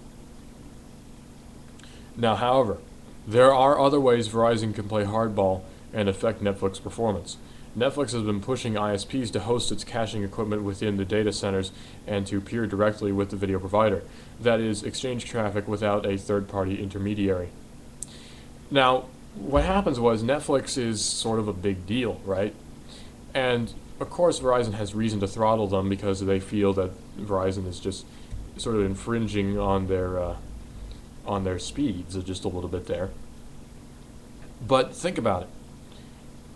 Now, however, there are other ways Verizon can play hardball and affect Netflix performance. Netflix has been pushing ISPs to host its caching equipment within the data centers and to peer directly with the video provider. That is, exchange traffic without a third-party intermediary. Now, what happens was Netflix is sort of a big deal, right? And of course Verizon has reason to throttle them because they feel that Verizon is just sort of infringing on their speeds just a little bit there. But think about it.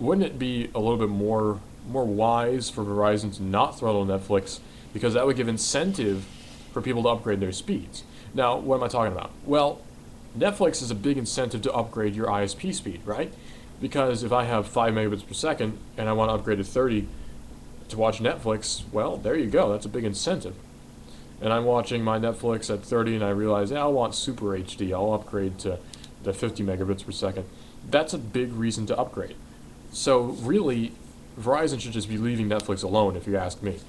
Wouldn't it be a little bit more wise for Verizon to not throttle Netflix, because that would give incentive for people to upgrade their speeds? Now, what am I talking about? Well, Netflix is a big incentive to upgrade your ISP speed, right? Because if I have 5 megabits per second and I want to upgrade to 30 to watch Netflix, well, there you go. That's a big incentive. And I'm watching my Netflix at 30 and I realize, I want Super HD. I'll upgrade to the 50 megabits per second. That's a big reason to upgrade. So really, Verizon should just be leaving Netflix alone, if you ask me.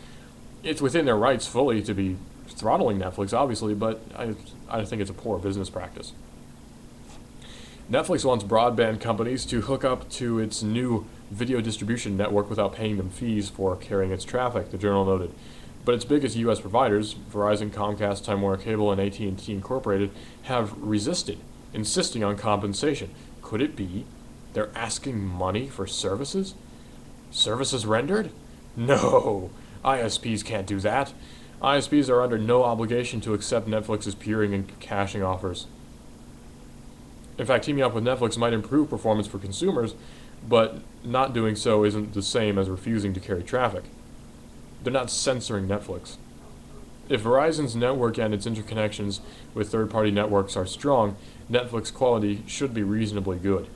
It's within their rights fully to be throttling Netflix, obviously, but I think it's a poor business practice. Netflix wants broadband companies to hook up to its new video distribution network without paying them fees for carrying its traffic, the Journal noted. But its biggest U.S. providers, Verizon, Comcast, Time Warner Cable, and AT&T Incorporated, have resisted, insisting on compensation. Could it be they're asking money for services? Services rendered? No, ISPs can't do that. ISPs are under no obligation to accept Netflix's peering and caching offers. In fact, teaming up with Netflix might improve performance for consumers, but not doing so isn't the same as refusing to carry traffic. They're not censoring Netflix. If Verizon's network and its interconnections with third-party networks are strong, Netflix quality should be reasonably good.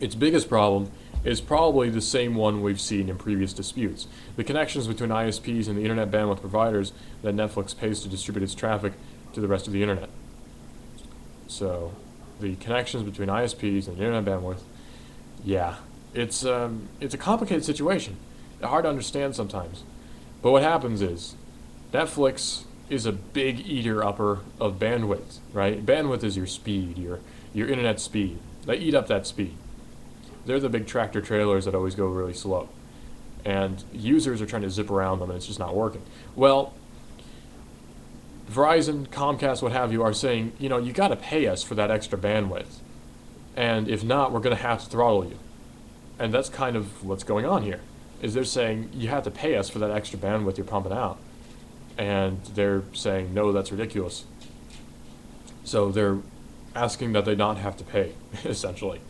Its biggest problem is probably the same one we've seen in previous disputes: the connections between ISPs and the internet bandwidth providers that Netflix pays to distribute its traffic to the rest of the internet. So, the connections between ISPs and internet bandwidth, yeah, it's a complicated situation. Hard to understand sometimes. But what happens is, Netflix is a big eater-upper of bandwidth, right? Bandwidth is your speed, your internet speed. They eat up that speed. They're the big tractor trailers that always go really slow. And users are trying to zip around them and it's just not working. Well, Verizon, Comcast, what have you, are saying, you got to pay us for that extra bandwidth. And if not, we're going to have to throttle you. And that's kind of what's going on here, is they're saying, you have to pay us for that extra bandwidth you're pumping out. And they're saying, no, that's ridiculous. So they're asking that they not have to pay, essentially.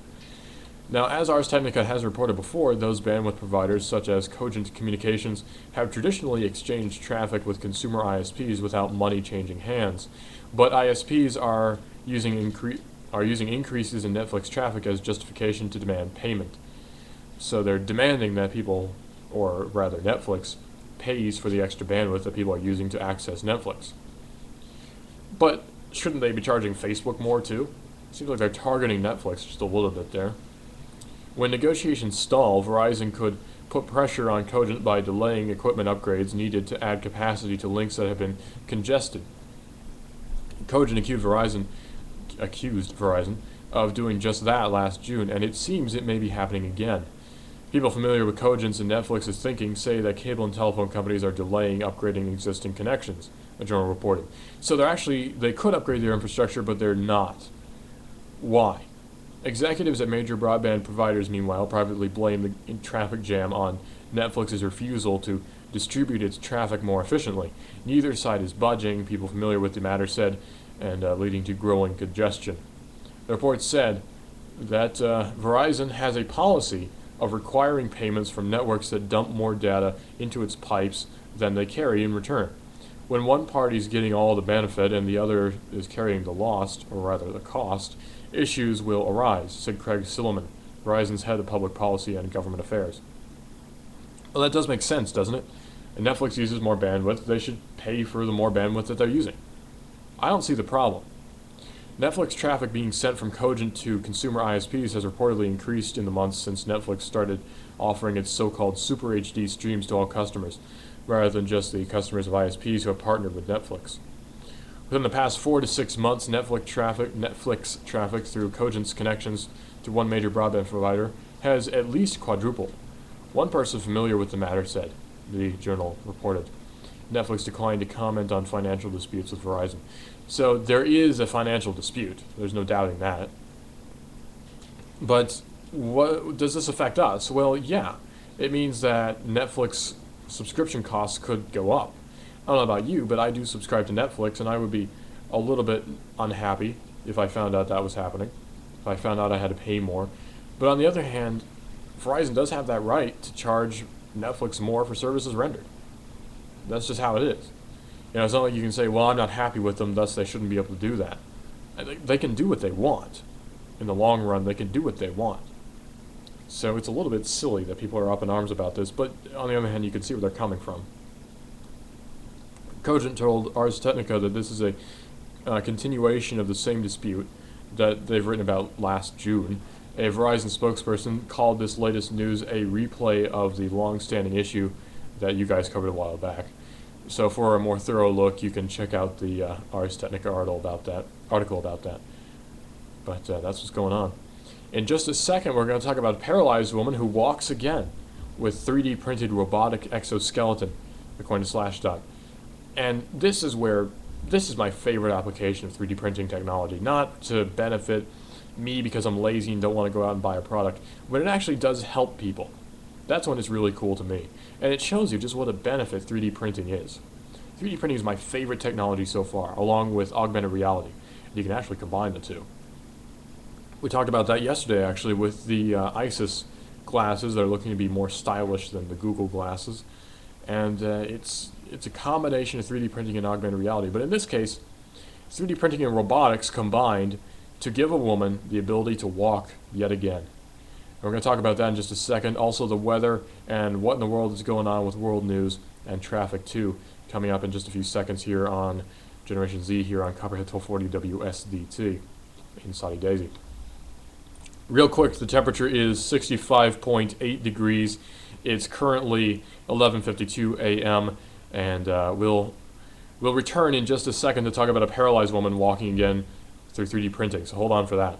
Now, as Ars Technica has reported before, those bandwidth providers, such as Cogent Communications, have traditionally exchanged traffic with consumer ISPs without money changing hands. But ISPs are using increases in Netflix traffic as justification to demand payment. So they're demanding that people, or rather Netflix, pays for the extra bandwidth that people are using to access Netflix. But shouldn't they be charging Facebook more too? Seems like they're targeting Netflix just a little bit there. When negotiations stall, Verizon could put pressure on Cogent by delaying equipment upgrades needed to add capacity to links that have been congested. Cogent accused Verizon of doing just that last June, and it seems it may be happening again. People familiar with Cogent's and Netflix's thinking say that cable and telephone companies are delaying upgrading existing connections, a journal reported. So they could upgrade their infrastructure, but they're not. Why? Executives at major broadband providers, meanwhile, privately blame the traffic jam on Netflix's refusal to distribute its traffic more efficiently. Neither side is budging, people familiar with the matter said, and leading to growing congestion. The report said that Verizon has a policy of requiring payments from networks that dump more data into its pipes than they carry in return. When one party is getting all the benefit and the other is carrying the loss, or rather the cost, issues will arise, said Craig Silliman, Verizon's head of public policy and government affairs. Well, that does make sense, doesn't it? And Netflix uses more bandwidth, they should pay for the more bandwidth that they're using. I don't see the problem. Netflix traffic being sent from Cogent to consumer ISPs has reportedly increased in the months since Netflix started offering its so-called Super HD streams to all customers, rather than just the customers of ISPs who have partnered with Netflix. Within the past 4 to 6 months, Netflix traffic through Cogent's connections to one major broadband provider has at least quadrupled. One person familiar with the matter said, the journal reported. Netflix declined to comment on financial disputes with Verizon. So there is a financial dispute. There's no doubting that. But what does this affect us? Well, yeah. It means that Netflix subscription costs could go up. I don't know about you, but I do subscribe to Netflix, and I would be a little bit unhappy if I found out that was happening, if I found out I had to pay more. But on the other hand, Verizon does have that right to charge Netflix more for services rendered. That's just how it is. You know, it's not like you can say, well, I'm not happy with them, thus they shouldn't be able to do that. They can do what they want. In the long run, they can do what they want. So it's a little bit silly that people are up in arms about this, but on the other hand, you can see where they're coming from. Cogent told Ars Technica that this is a continuation of the same dispute that they've written about last June. A Verizon spokesperson called this latest news a replay of the long-standing issue that you guys covered a while back. So for a more thorough look, you can check out the Ars Technica article about that. But that's what's going on. In just a second, we're going to talk about a paralyzed woman who walks again with 3D printed robotic exoskeleton, according to Slashdot. And this is my favorite application of 3D printing technology. Not to benefit me because I'm lazy and don't want to go out and buy a product, but it actually does help people. That's when it's really cool to me. And it shows you just what a benefit 3D printing is. 3D printing is my favorite technology so far, along with augmented reality. You can actually combine the two. We talked about that yesterday, actually, with the ISIS glasses that are looking to be more stylish than the Google glasses. And it's a combination of 3D printing and augmented reality. But in this case, 3D printing and robotics combined to give a woman the ability to walk yet again. And we're going to talk about that in just a second. Also the weather and what in the world is going on with world news and traffic too, coming up in just a few seconds here on Generation Z here on Copperhead 1240 WSDT in Saudi Daisy. Real quick, the temperature is 65.8 degrees. It's currently 11:52 a.m. and we'll return in just a second to talk about a paralyzed woman walking again through 3D printing. So hold on for that.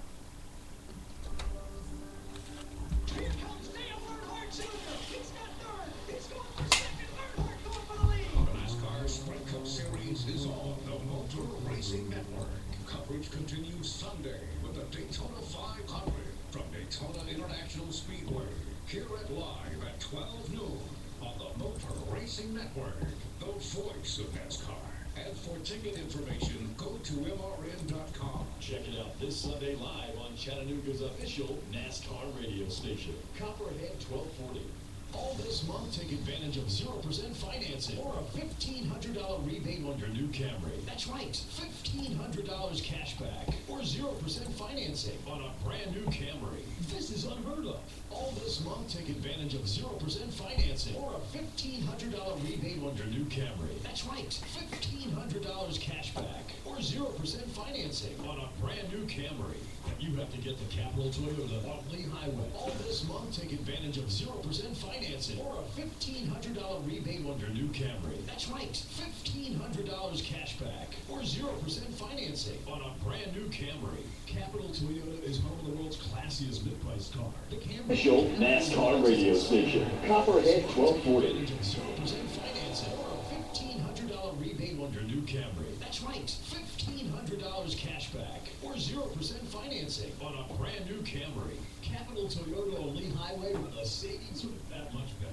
Here comes Dale Earnhardt Jr. He's got third. He's going for second. Earnhardt going for the lead. The NASCAR Sprint Cup Series is on the Motor Racing Network. Coverage continues Sunday with the Daytona 500 from Daytona International Speedway. Hear it live at 12 noon on the Motor Racing Network, the voice of NASCAR. And for ticket information, go to MRN.com. Check it out this Sunday live on Chattanooga's official NASCAR radio station, Copperhead 1240. All this month, take advantage of 0% financing or a $1,500 rebate on your new Camry. That's right, $1,500 cash back or 0% financing on a brand new Camry. This is unheard of. All this month, take advantage of 0% financing or a $1,500 rebate on your new Camry. That's right, $1,500 cash back or 0% financing on a brand new Camry. You have to get the Capital Toyota on Lee Highway. All this month, take advantage of 0% financing or a $1,500 rebate on your new Camry. That's right, $1,500 cash back or 0% financing on a brand new Camry. Capital Toyota is home of the world's classiest mid-price car. The Camry Official NASCAR radio station, Copperhead 1240. advantage of 0% financing or a $1,500 rebate on your new Camry. That's right, $1,500 cash back or 0% financing on a brand new Camry. Capital Toyota on Lee Highway with a savings that much better.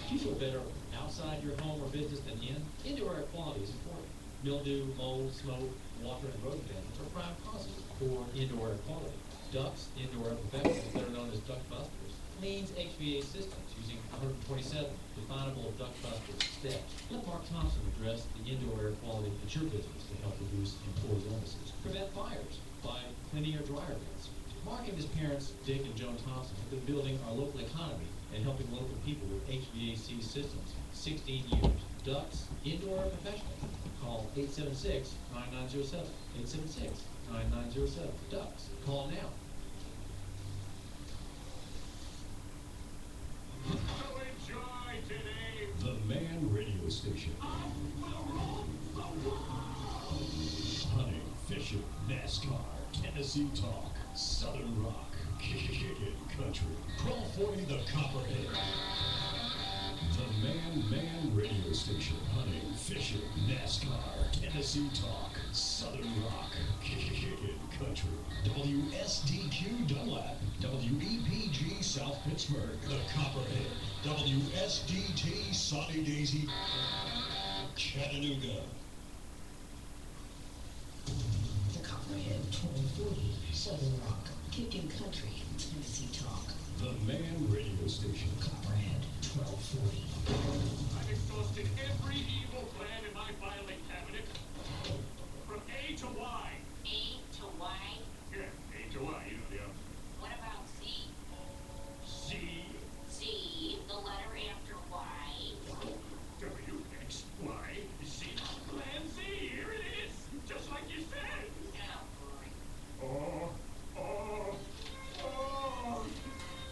Do you feel better outside your home or business than in? Indoor air quality is important. Mildew, mold, smoke, water, and road damage are prime causes of poor indoor air quality. Ducts Indoor Air Professionals, that are known as duct busters, cleans HVAC systems using 127 definable duct buster steps. Let Mark Thompson address the indoor air quality at your business to help reduce employee illnesses. Prevent fires by cleaning your dryer vents. Mark and his parents, Dick and Joan Thompson, have been building our local economy and helping local people with HVAC systems 16 years. ducts, indoor or professional. Call 876-9907. 876-9907. Ducks. Call now. So enjoy today. The Man Radio Station. Hunting, fishing, NASCAR, Tennessee talk, Southern rock, kickin' country. 1240 The Copperhead. The Man Radio Station. Hunting, fishing, NASCAR, Tennessee talk, Southern rock, kickin' country. WSDQ Dunlap, WEPG South Pittsburgh, The Copperhead, WSDT Sunny Daisy, Chattanooga. The Copperhead 1240, Southern Rock, Kickin' Country, Tennessee Talk. The Man Radio Station. Copperhead 1240. I've exhausted every evil plan in my filing cabinet. From A to Y. A to Y? Yeah, A to Y, you know, yeah. What about Z? C, Z, the letter after Y. W, X, Y, Z. Plan Z, here it is. Just like you said. Oh, boy. Oh.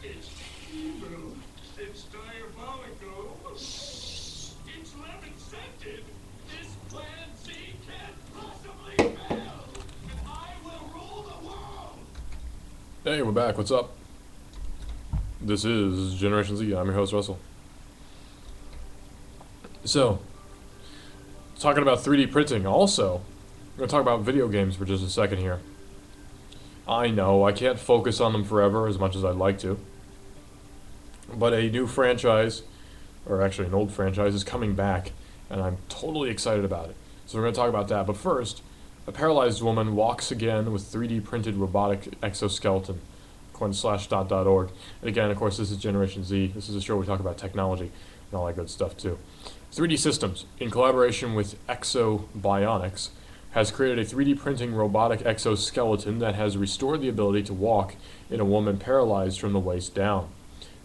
It's evil. It's diabolical. It's lemon-scented. This plan Z can't possibly fail. And I will rule the world. Hey, we're back. What's up? This is Generation Z. I'm your host, Russell. So, talking about 3D printing, also, we're going to talk about video games for just a second here. I know, I can't focus on them forever as much as I'd like to. But a new franchise, or actually an old franchise, is coming back, and I'm totally excited about it. So we're going to talk about that. But first, a paralyzed woman walks again with 3D printed robotic exoskeleton, according to slashdot.org. And again, of course, this is Generation Z. This is a show where we talk about technology and all that good stuff too. 3D Systems, in collaboration with Exobionics, has created a 3D printing robotic exoskeleton that has restored the ability to walk in a woman paralyzed from the waist down.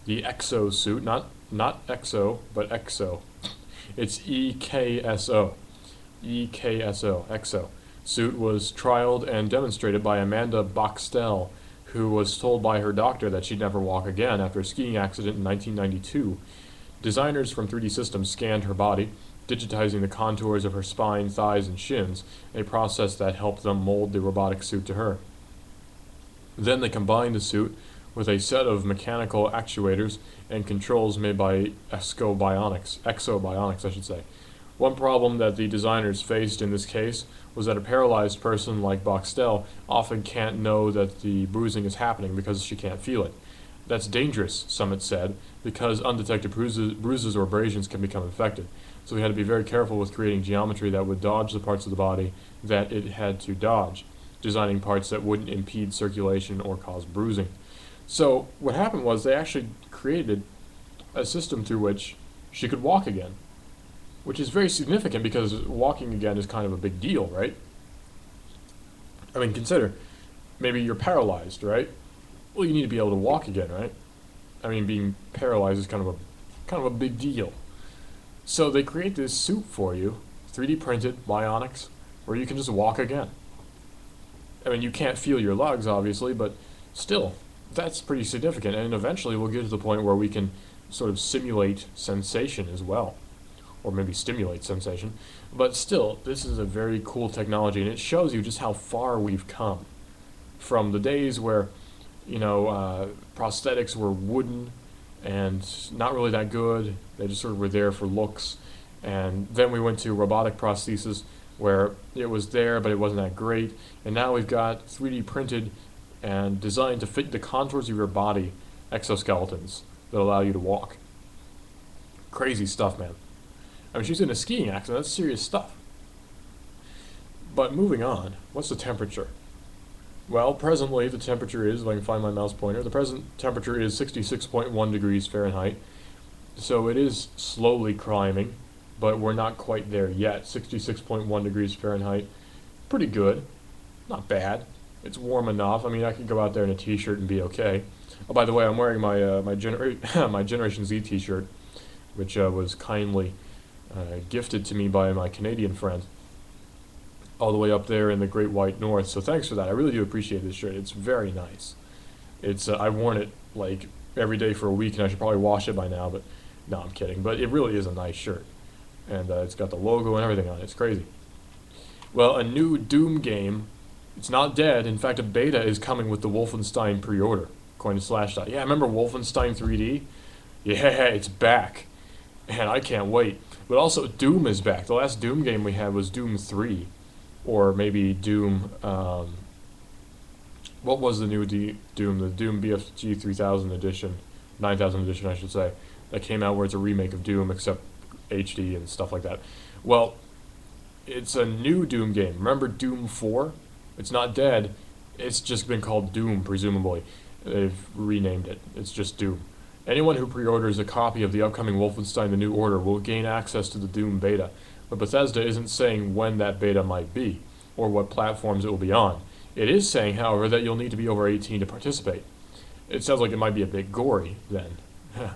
The Exo suit, not Exo, but Exo. It's EKSO. EKSO, Exo. Suit was trialed and demonstrated by Amanda Boxtel, who was told by her doctor that she'd never walk again after a skiing accident in 1992. Designers from 3D Systems scanned her body, digitizing the contours of her spine, thighs, and shins, a process that helped them mold the robotic suit to her. Then they combined the suit with a set of mechanical actuators and controls made by Exobionics, I should say. One problem that the designers faced in this case was that a paralyzed person like Boxtel often can't know that the bruising is happening because she can't feel it. That's dangerous, Summit said, because undetected bruises or abrasions can become infected. So we had to be very careful with creating geometry that would dodge the parts of the body that it had to dodge, designing parts that wouldn't impede circulation or cause bruising. So what happened was they actually created a system through which she could walk again, which is very significant because walking again is kind of a big deal, right? I mean, consider, maybe you're paralyzed, right? Well, you need to be able to walk again, right? I mean, being paralyzed is kind of a big deal. So they create this suit for you, 3D printed, bionics, where you can just walk again. I mean, you can't feel your legs, obviously, but still, that's pretty significant. And eventually we'll get to the point where we can sort of simulate sensation as well. Or maybe stimulate sensation. But still, this is a very cool technology, and it shows you just how far we've come. From the days where, prosthetics were wooden and not really that good. They just sort of were there for looks. And then we went to robotic prosthesis where it was there, but it wasn't that great. And now we've got 3D printed and designed to fit the contours of your body exoskeletons that allow you to walk. Crazy stuff, man. I mean, she's in a skiing accident. That's serious stuff. But moving on, what's the temperature? Well, presently the temperature is, if I can find my mouse pointer, the present temperature is 66.1 degrees Fahrenheit. So it is slowly climbing, but we're not quite there yet. 66.1 degrees Fahrenheit, pretty good, not bad. It's warm enough. I mean, I could go out there in a t-shirt and be okay. Oh, by the way, I'm wearing my my Generation Z t-shirt, which was kindly gifted to me by my Canadian friend, all the way up there in the Great White North. So thanks for that. I really do appreciate this shirt. It's very nice. It's I've worn it like every day for a week, and I should probably wash it by now. But no, I'm kidding. But it really is a nice shirt, and it's got the logo and everything on it. It's crazy. Well, a new Doom game. It's not dead. In fact, a beta is coming with the Wolfenstein pre-order, according to Slashdot. Yeah, remember Wolfenstein 3D? Yeah, it's back. And I can't wait. But also, Doom is back. The last Doom game we had was Doom 3. Or maybe Doom, what was the new Doom? The Doom BFG 3000 edition, 9000 edition I should say, that came out where it's a remake of Doom except HD and stuff like that. Well, it's a new Doom game. Remember Doom 4? It's not dead. It's just been called Doom, presumably. They've renamed it. It's just Doom. Anyone who pre-orders a copy of the upcoming Wolfenstein The New Order will gain access to the Doom beta. But Bethesda isn't saying when that beta might be, or what platforms it will be on. It is saying, however, that you'll need to be over 18 to participate. It sounds like it might be a bit gory, then.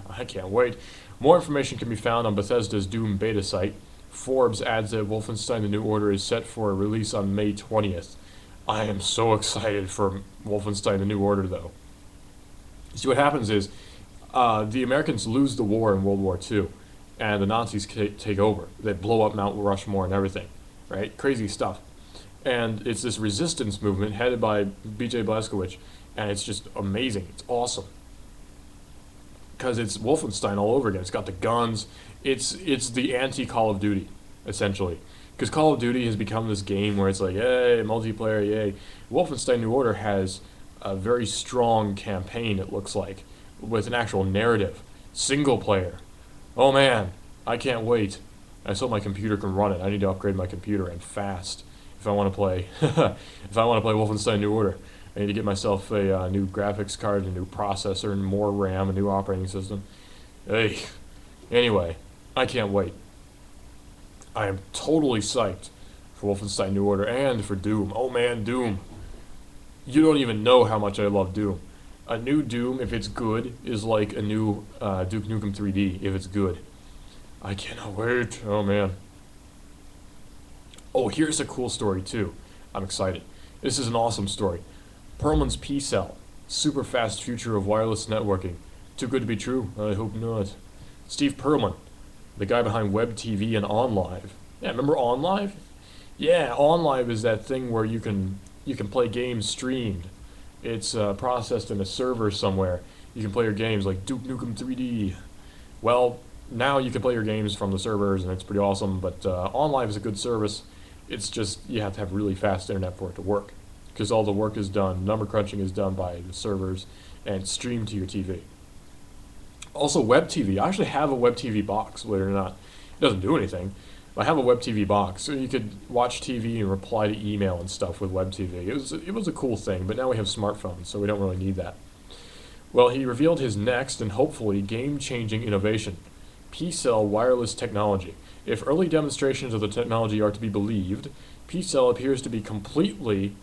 I can't wait. More information can be found on Bethesda's Doom beta site. Forbes adds that Wolfenstein The New Order is set for a release on May 20th. I am so excited for Wolfenstein The New Order, though. See, what happens is, the Americans lose the war in World War II, and the Nazis take over. They blow up Mount Rushmore and everything, right? Crazy stuff. And it's this resistance movement headed by B.J. Blazkowicz, and it's just amazing. It's awesome. Because it's Wolfenstein all over again. It's got the guns. It's the anti-Call of Duty, essentially. Because Call of Duty has become this game where it's like, yay, multiplayer, yay. Wolfenstein New Order has a very strong campaign, it looks like, with an actual narrative. Single player. Oh man, I can't wait. I just hope my computer can run it. I need to upgrade my computer, and fast, if I want to play if I want to play Wolfenstein New Order. I need to get myself a new graphics card, a new processor, and more RAM, a new operating system. Hey, anyway, I can't wait. I am totally psyched for Wolfenstein New Order and for Doom. Oh man, Doom. You don't even know how much I love Doom. A new Doom, if it's good, is like a new Duke Nukem 3D, if it's good. I cannot wait. Oh man. Oh, here's a cool story too. I'm excited. This is an awesome story. Perlman's P-Cell. Super fast future of wireless networking. Too good to be true? I hope not. Steve Perlman, the guy behind Web TV and OnLive. Yeah, remember OnLive? Yeah, OnLive is that thing where you can play games streamed. It's processed in a server somewhere. You can play your games like Duke Nukem 3D. Well, now you can play your games from the servers, and it's pretty awesome, but OnLive is a good service. It's just, you have to have really fast internet for it to work, because all the work is done, number crunching is done by the servers, and it's streamed to your TV. Also, Web TV. I actually have a Web TV box, believe it or not. It doesn't do anything. I have a Web TV box, so you could watch TV and reply to email and stuff with Web TV. It was a cool thing, but now we have smartphones, so we don't really need that. Well, he revealed his next and hopefully game-changing innovation, P-Cell wireless technology. If early demonstrations of the technology are to be believed, P-Cell appears to completely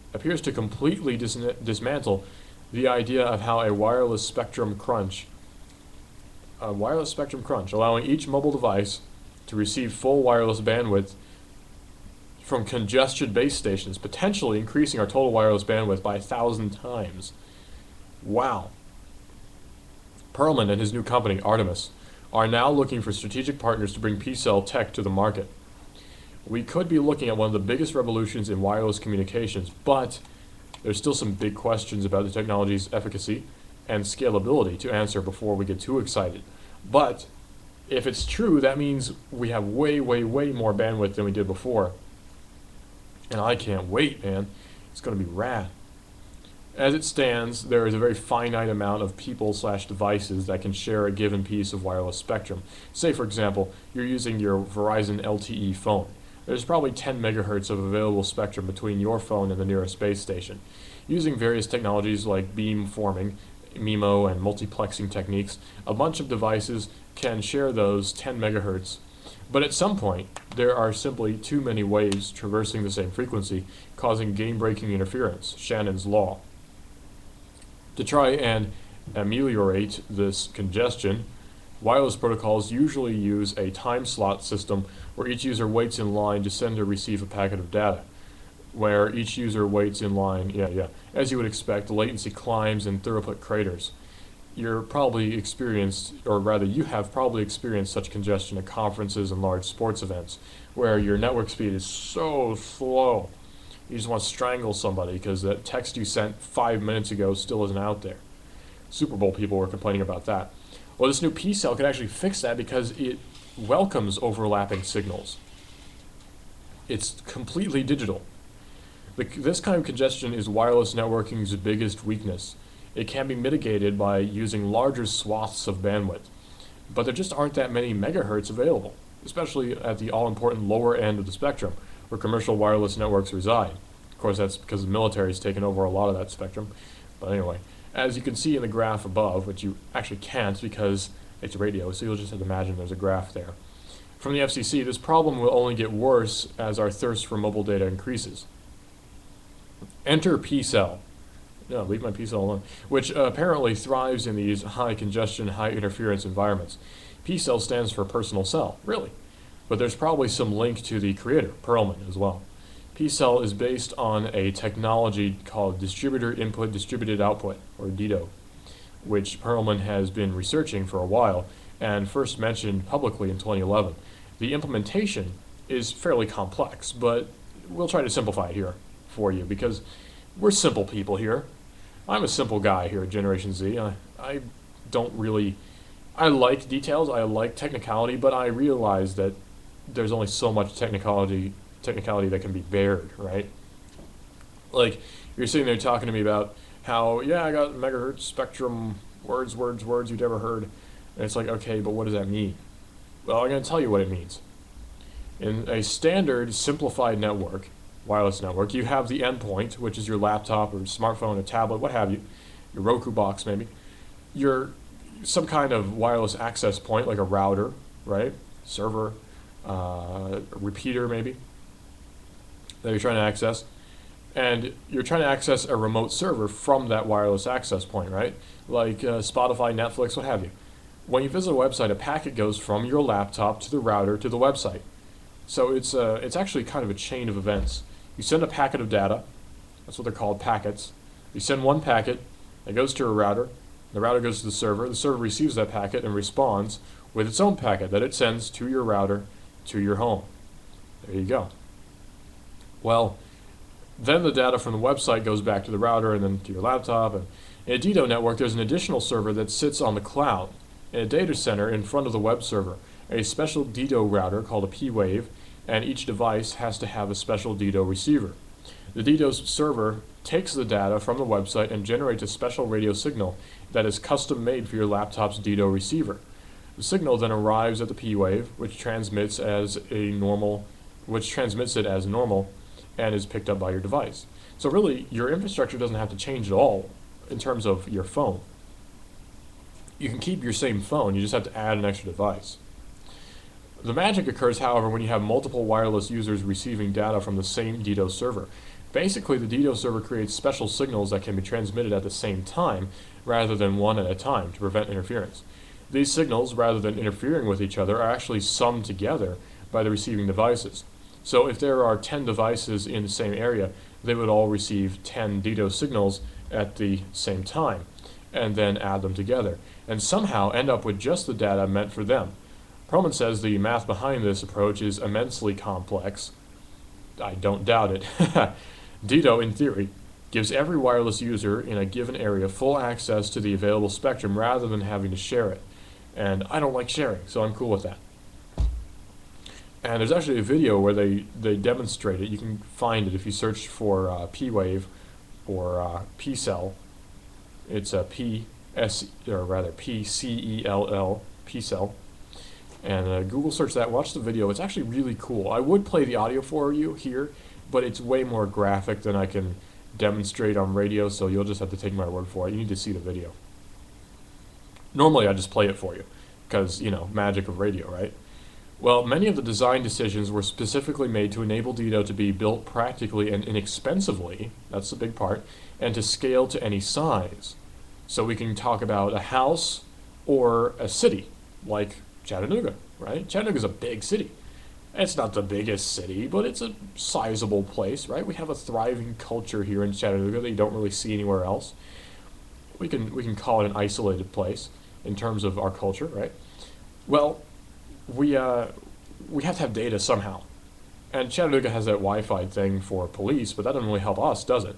dismantle the idea of how a wireless spectrum crunch, allowing each mobile device to receive full wireless bandwidth from congested base stations, potentially increasing our total wireless bandwidth by 1,000 times. Wow. Perlman and his new company, Artemis, are now looking for strategic partners to bring P-Cell tech to the market. We could be looking at one of the biggest revolutions in wireless communications, but there's still some big questions about the technology's efficacy and scalability to answer before we get too excited. But if it's true, that means we have way, way, way more bandwidth than we did before. And I can't wait, man. It's going to be rad. As it stands, there is a very finite amount of people/devices that can share a given piece of wireless spectrum. Say, for example, you're using your Verizon LTE phone. There's probably 10 megahertz of available spectrum between your phone and the nearest base station. Using various technologies like beamforming, MIMO, and multiplexing techniques, a bunch of devices can share those 10 megahertz. But at some point, there are simply too many waves traversing the same frequency, causing game-breaking interference, Shannon's law. To try and ameliorate this congestion, Wireless protocols usually use a time slot system where each user waits in line to send or receive a packet of data. Where each user waits in line, as you would expect, the latency climbs and throughput craters. You're probably experienced, or rather you have probably experienced such congestion at conferences and large sports events, where your network speed is so slow. You just want to strangle somebody because that text you sent 5 minutes ago still isn't out there. Super Bowl people were complaining about that. Well, this new P-Cell could actually fix that because it welcomes overlapping signals. It's completely digital. This kind of congestion is wireless networking's biggest weakness. It can be mitigated by using larger swaths of bandwidth, but there just aren't that many megahertz available, especially at the all-important lower end of the spectrum, where commercial wireless networks reside. Of course, that's because the military's taken over a lot of that spectrum. But anyway, as you can see in the graph above, which you actually can't because it's radio, so you'll just have to imagine there's a graph there. From the FCC, this problem will only get worse as our thirst for mobile data increases. Enter P-Cell. No, leave my P-Cell alone. Which apparently thrives in these high congestion, high interference environments. P-Cell stands for personal cell, really. But there's probably some link to the creator, Perlman, as well. P-Cell is based on a technology called Distributor Input Distributed Output, or DIDO, which Perlman has been researching for a while and first mentioned publicly in 2011. The implementation is fairly complex, but we'll try to simplify it here for you because we're simple people here. I'm a simple guy here at Generation Z. I don't really... I like details, I like technicality, but I realize that there's only so much technicality that can be bared, right? Like, you're sitting there talking to me about how, I got megahertz spectrum, words you've never heard. And it's like, okay, but what does that mean? Well, I'm going to tell you what it means. In a standard simplified network, wireless network, you have the endpoint, which is your laptop or smartphone or tablet, what have you, your Roku box maybe, your some kind of wireless access point like a router, right, server, a repeater maybe, that you're trying to access, and you're trying to access a remote server from that wireless access point, right, like Spotify, Netflix, what have you. When you visit a website, a packet goes from your laptop to the router to the website. So it's actually kind of a chain of events. You send a packet of data, that's what they're called, packets. You send one packet, it goes to a router, the router goes to the server receives that packet and responds with its own packet that it sends to your router, to your home. There you go. Well, then the data from the website goes back to the router and then to your laptop. And in a DIDO network, there's an additional server that sits on the cloud in a data center in front of the web server, a special DIDO router called a P-Wave, and each device has to have a special DIDO receiver. The DIDO server takes the data from the website and generates a special radio signal that is custom made for your laptop's DIDO receiver. The signal then arrives at the P-Wave, which transmits it as normal and is picked up by your device. So really, your infrastructure doesn't have to change at all in terms of your phone. You can keep your same phone, you just have to add an extra device. The magic occurs, however, when you have multiple wireless users receiving data from the same DIDO server. Basically, the DIDO server creates special signals that can be transmitted at the same time rather than one at a time to prevent interference. These signals, rather than interfering with each other, are actually summed together by the receiving devices. So if there are 10 devices in the same area, they would all receive 10 DIDO signals at the same time, and then add them together, and somehow end up with just the data meant for them. Perlman says the math behind this approach is immensely complex. I don't doubt it. DIDO, in theory, gives every wireless user in a given area full access to the available spectrum rather than having to share it. And I don't like sharing, so I'm cool with that. And there's actually a video where they demonstrate it. You can find it if you search for P-Wave or P-Cell. It's a P-C-E-L-L, P-Cell. And Google search that, watch the video. It's actually really cool. I would play the audio for you here, but it's way more graphic than I can demonstrate on radio, so you'll just have to take my word for it. You need to see the video. Normally I just play it for you, because, magic of radio, right? Well, many of the design decisions were specifically made to enable DIDO to be built practically and inexpensively, that's the big part, and to scale to any size. So we can talk about a house or a city. like Chattanooga, right? Chattanooga's a big city. It's not the biggest city, but it's a sizable place, right? We have a thriving culture here in Chattanooga that you don't really see anywhere else. We can call it an isolated place in terms of our culture, right? Well, we have to have data somehow. And Chattanooga has that Wi-Fi thing for police, but that doesn't really help us, does it?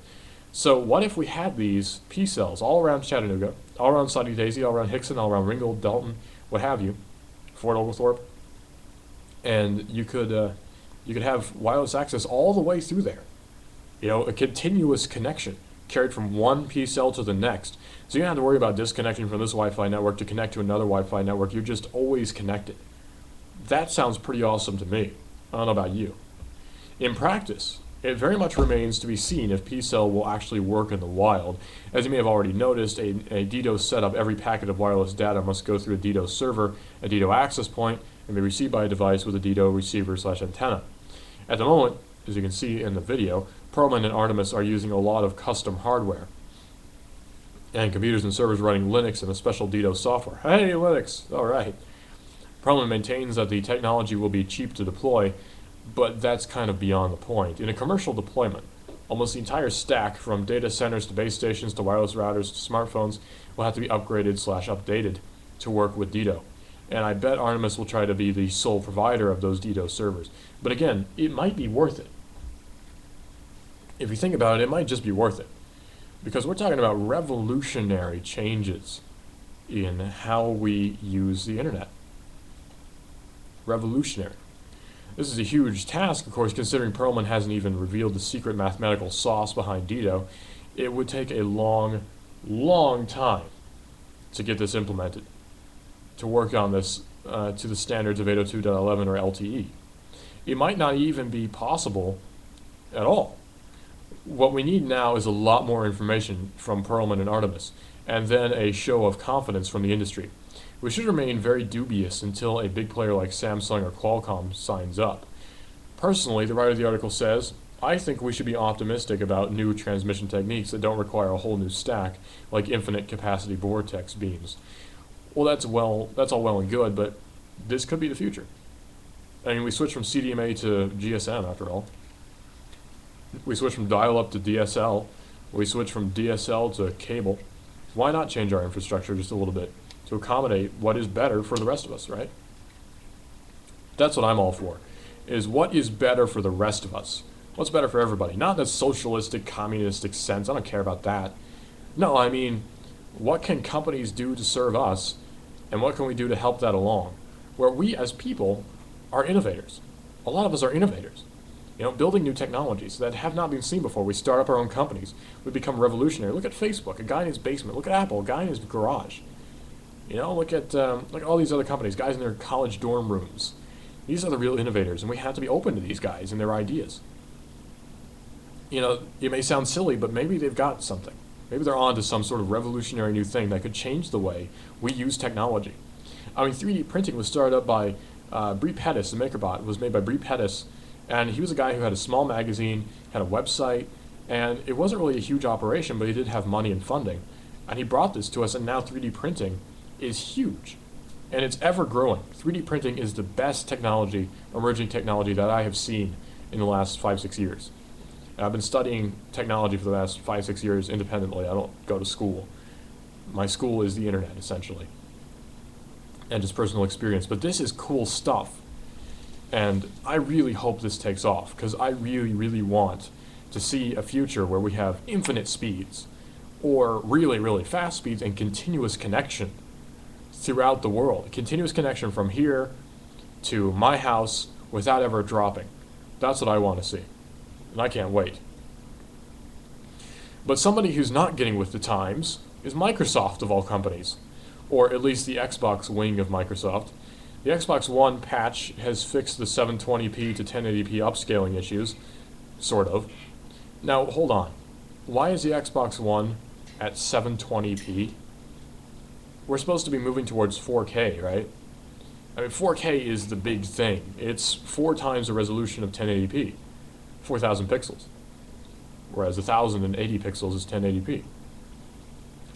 So what if we had these P-cells all around Chattanooga, all around Sunny Daisy, all around Hickson, all around Ringgold, Dalton, what have you, Fort Oglethorpe, and you could have wireless access all the way through there. You know, a continuous connection carried from one P-cell to the next. So you don't have to worry about disconnecting from this Wi-Fi network to connect to another Wi-Fi network. You're just always connected. That sounds pretty awesome to me. I don't know about you. In practice, it very much remains to be seen if P-cell will actually work in the wild. As you may have already noticed, a DDoS setup, every packet of wireless data must go through a DDoS server, a DDoS access point, and be received by a device with a DDoS receiver/antenna. At the moment, as you can see in the video, Perlman and Artemis are using a lot of custom hardware and computers and servers running Linux and a special DDoS software. Hey, Linux! All right. Perlman maintains that the technology will be cheap to deploy, but that's kind of beyond the point. In a commercial deployment, almost the entire stack, from data centers to base stations to wireless routers to smartphones, will have to be upgraded/updated to work with DDoS. And I bet Artemis will try to be the sole provider of those DDoS servers. But again, it might be worth it. If you think about it, it might just be worth it. Because we're talking about revolutionary changes in how we use the internet. Revolutionary. This is a huge task, of course, considering Perlman hasn't even revealed the secret mathematical sauce behind DDoS. It would take a long, long time to get this implemented, to work on this to the standards of 802.11 or LTE. It might not even be possible at all. What we need now is a lot more information from Perlman and Artemis, and then a show of confidence from the industry. We should remain very dubious until a big player like Samsung or Qualcomm signs up. Personally, the writer of the article says, I think we should be optimistic about new transmission techniques that don't require a whole new stack, like infinite capacity vortex beams. Well, that's all well and good, but this could be the future. I mean, we switched from CDMA to GSM, after all. We switched from dial-up to DSL. We switched from DSL to cable. Why not change our infrastructure just a little bit to accommodate what is better for the rest of us, right? That's what I'm all for, is what is better for the rest of us. What's better for everybody? Not in a socialistic, communistic sense. I don't care about that. No, I mean, what can companies do to serve us, and what can we do to help that along? Where we as people are innovators. A lot of us are innovators. You know, building new technologies that have not been seen before. We start up our own companies. We become revolutionary. Look at Facebook, a guy in his basement. Look at Apple, a guy in his garage. You know, look at all these other companies, guys in their college dorm rooms. These are the real innovators, and we have to be open to these guys and their ideas. You know, it may sound silly, but maybe they've got something. Maybe they're on to some sort of revolutionary new thing that could change the way we use technology. I mean, 3D printing was started up by Brie Pettis, the MakerBot. It was made by Brie Pettis, and he was a guy who had a small magazine, had a website, and it wasn't really a huge operation, but he did have money and funding. And he brought this to us, and now 3D printing is huge, and it's ever growing. 3D printing is the best technology, emerging technology that I have seen in the last 5-6 years. And I've been studying technology for the last 5-6 years independently. I don't go to school. My school is the internet, essentially, and just personal experience. But this is cool stuff, and I really hope this takes off, because I really, really want to see a future where we have infinite speeds, or really, really fast speeds, and continuous connection throughout the world. Continuous connection from here to my house without ever dropping. That's what I want to see. And I can't wait. But somebody who's not getting with the times is Microsoft, of all companies. Or at least the Xbox wing of Microsoft. The Xbox One patch has fixed the 720p to 1080p upscaling issues. Sort of. Now, hold on. Why is the Xbox One at 720p? We're supposed to be moving towards 4K, right? I mean, 4K is the big thing. It's 4 times the resolution of 1080p, 4,000 pixels, whereas 1,080 pixels is 1080p.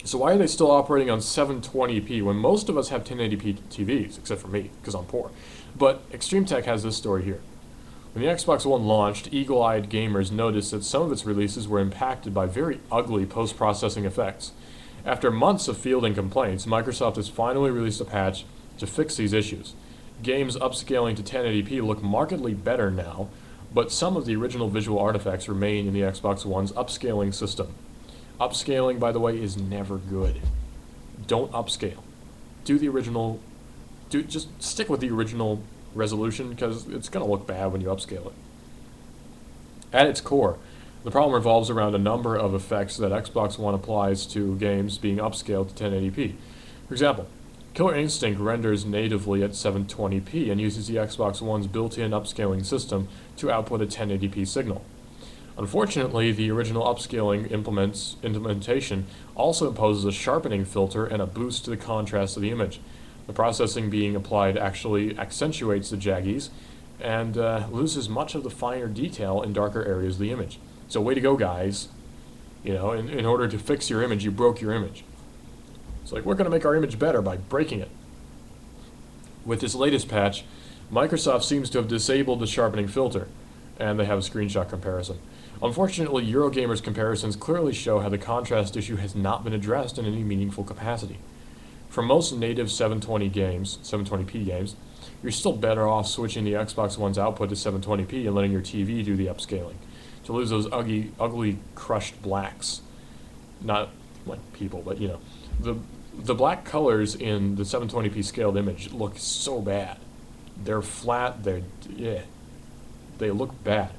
So why are they still operating on 720p when most of us have 1080p TVs, except for me, because I'm poor? But Extreme Tech has this story here. When the Xbox One launched, eagle-eyed gamers noticed that some of its releases were impacted by very ugly post-processing effects. After months of fielding complaints, Microsoft has finally released a patch to fix these issues. Games upscaling to 1080p look markedly better now, but some of the original visual artifacts remain in the Xbox One's upscaling system. Upscaling, by the way, is never good. Don't upscale. Do the original... just stick with the original resolution, because it's going to look bad when you upscale it. At its core, the problem revolves around a number of effects that Xbox One applies to games being upscaled to 1080p. For example, Killer Instinct renders natively at 720p and uses the Xbox One's built-in upscaling system to output a 1080p signal. Unfortunately, the original upscaling implementation also imposes a sharpening filter and a boost to the contrast of the image. The processing being applied actually accentuates the jaggies and loses much of the finer detail in darker areas of the image. So way to go, guys. You know, in order to fix your image, you broke your image. It's like, we're going to make our image better by breaking it. With this latest patch, Microsoft seems to have disabled the sharpening filter, and they have a screenshot comparison. Unfortunately, Eurogamer's comparisons clearly show how the contrast issue has not been addressed in any meaningful capacity. For most native 720p games, you're still better off switching the Xbox One's output to 720p and letting your TV do the upscaling, to lose those ugly crushed blacks. Not like people, but you know. The black colors in the 720p scaled image look so bad. They're flat, they look bad.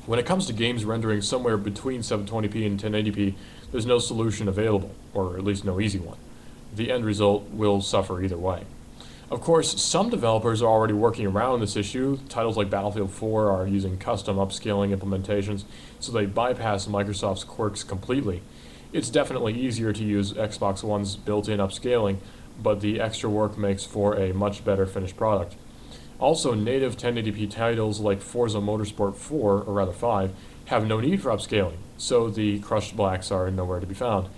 When it comes to games rendering somewhere between 720p and 1080p, there's no solution available, or at least no easy one. The end result will suffer either way. Of course, some developers are already working around this issue. Titles like Battlefield 4 are using custom upscaling implementations, so they bypass Microsoft's quirks completely. It's definitely easier to use Xbox One's built-in upscaling, but the extra work makes for a much better finished product. Also, native 1080p titles like Forza Motorsport 4, or rather 5, have no need for upscaling, so the crushed blacks are nowhere to be found.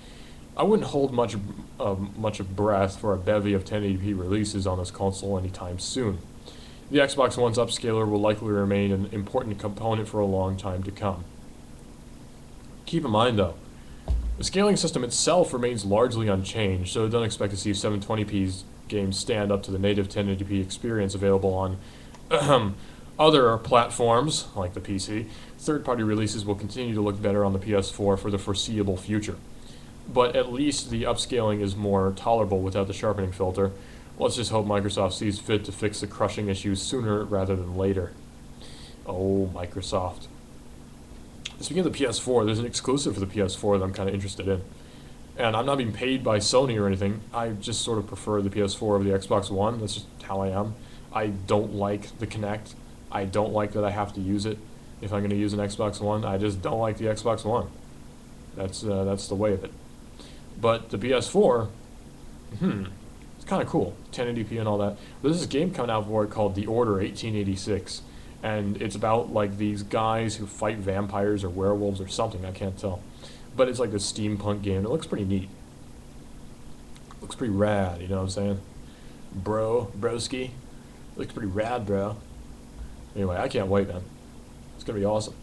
I wouldn't hold much of breath for a bevy of 1080p releases on this console anytime soon. The Xbox One's upscaler will likely remain an important component for a long time to come. Keep in mind, though, the scaling system itself remains largely unchanged, so don't expect to see 720p games stand up to the native 1080p experience available on other platforms, like the PC. Third-party releases will continue to look better on the PS4 for the foreseeable future. But at least the upscaling is more tolerable without the sharpening filter. Let's just hope Microsoft sees fit to fix the crushing issues sooner rather than later. Oh, Microsoft. Speaking of the PS4, there's an exclusive for the PS4 that I'm kind of interested in. And I'm not being paid by Sony or anything. I just sort of prefer the PS4 over the Xbox One. That's just how I am. I don't like the Kinect. I don't like that I have to use it if I'm going to use an Xbox One. I just don't like the Xbox One. That's the way of it. But the PS4, it's kind of cool. 1080p and all that. There's this game coming out for it called The Order 1886. And it's about like these guys who fight vampires or werewolves or something, I can't tell. But it's like a steampunk game. It looks pretty neat. Looks pretty rad, you know what I'm saying? Broski. Looks pretty rad, bro. Anyway, I can't wait, man. It's gonna be awesome.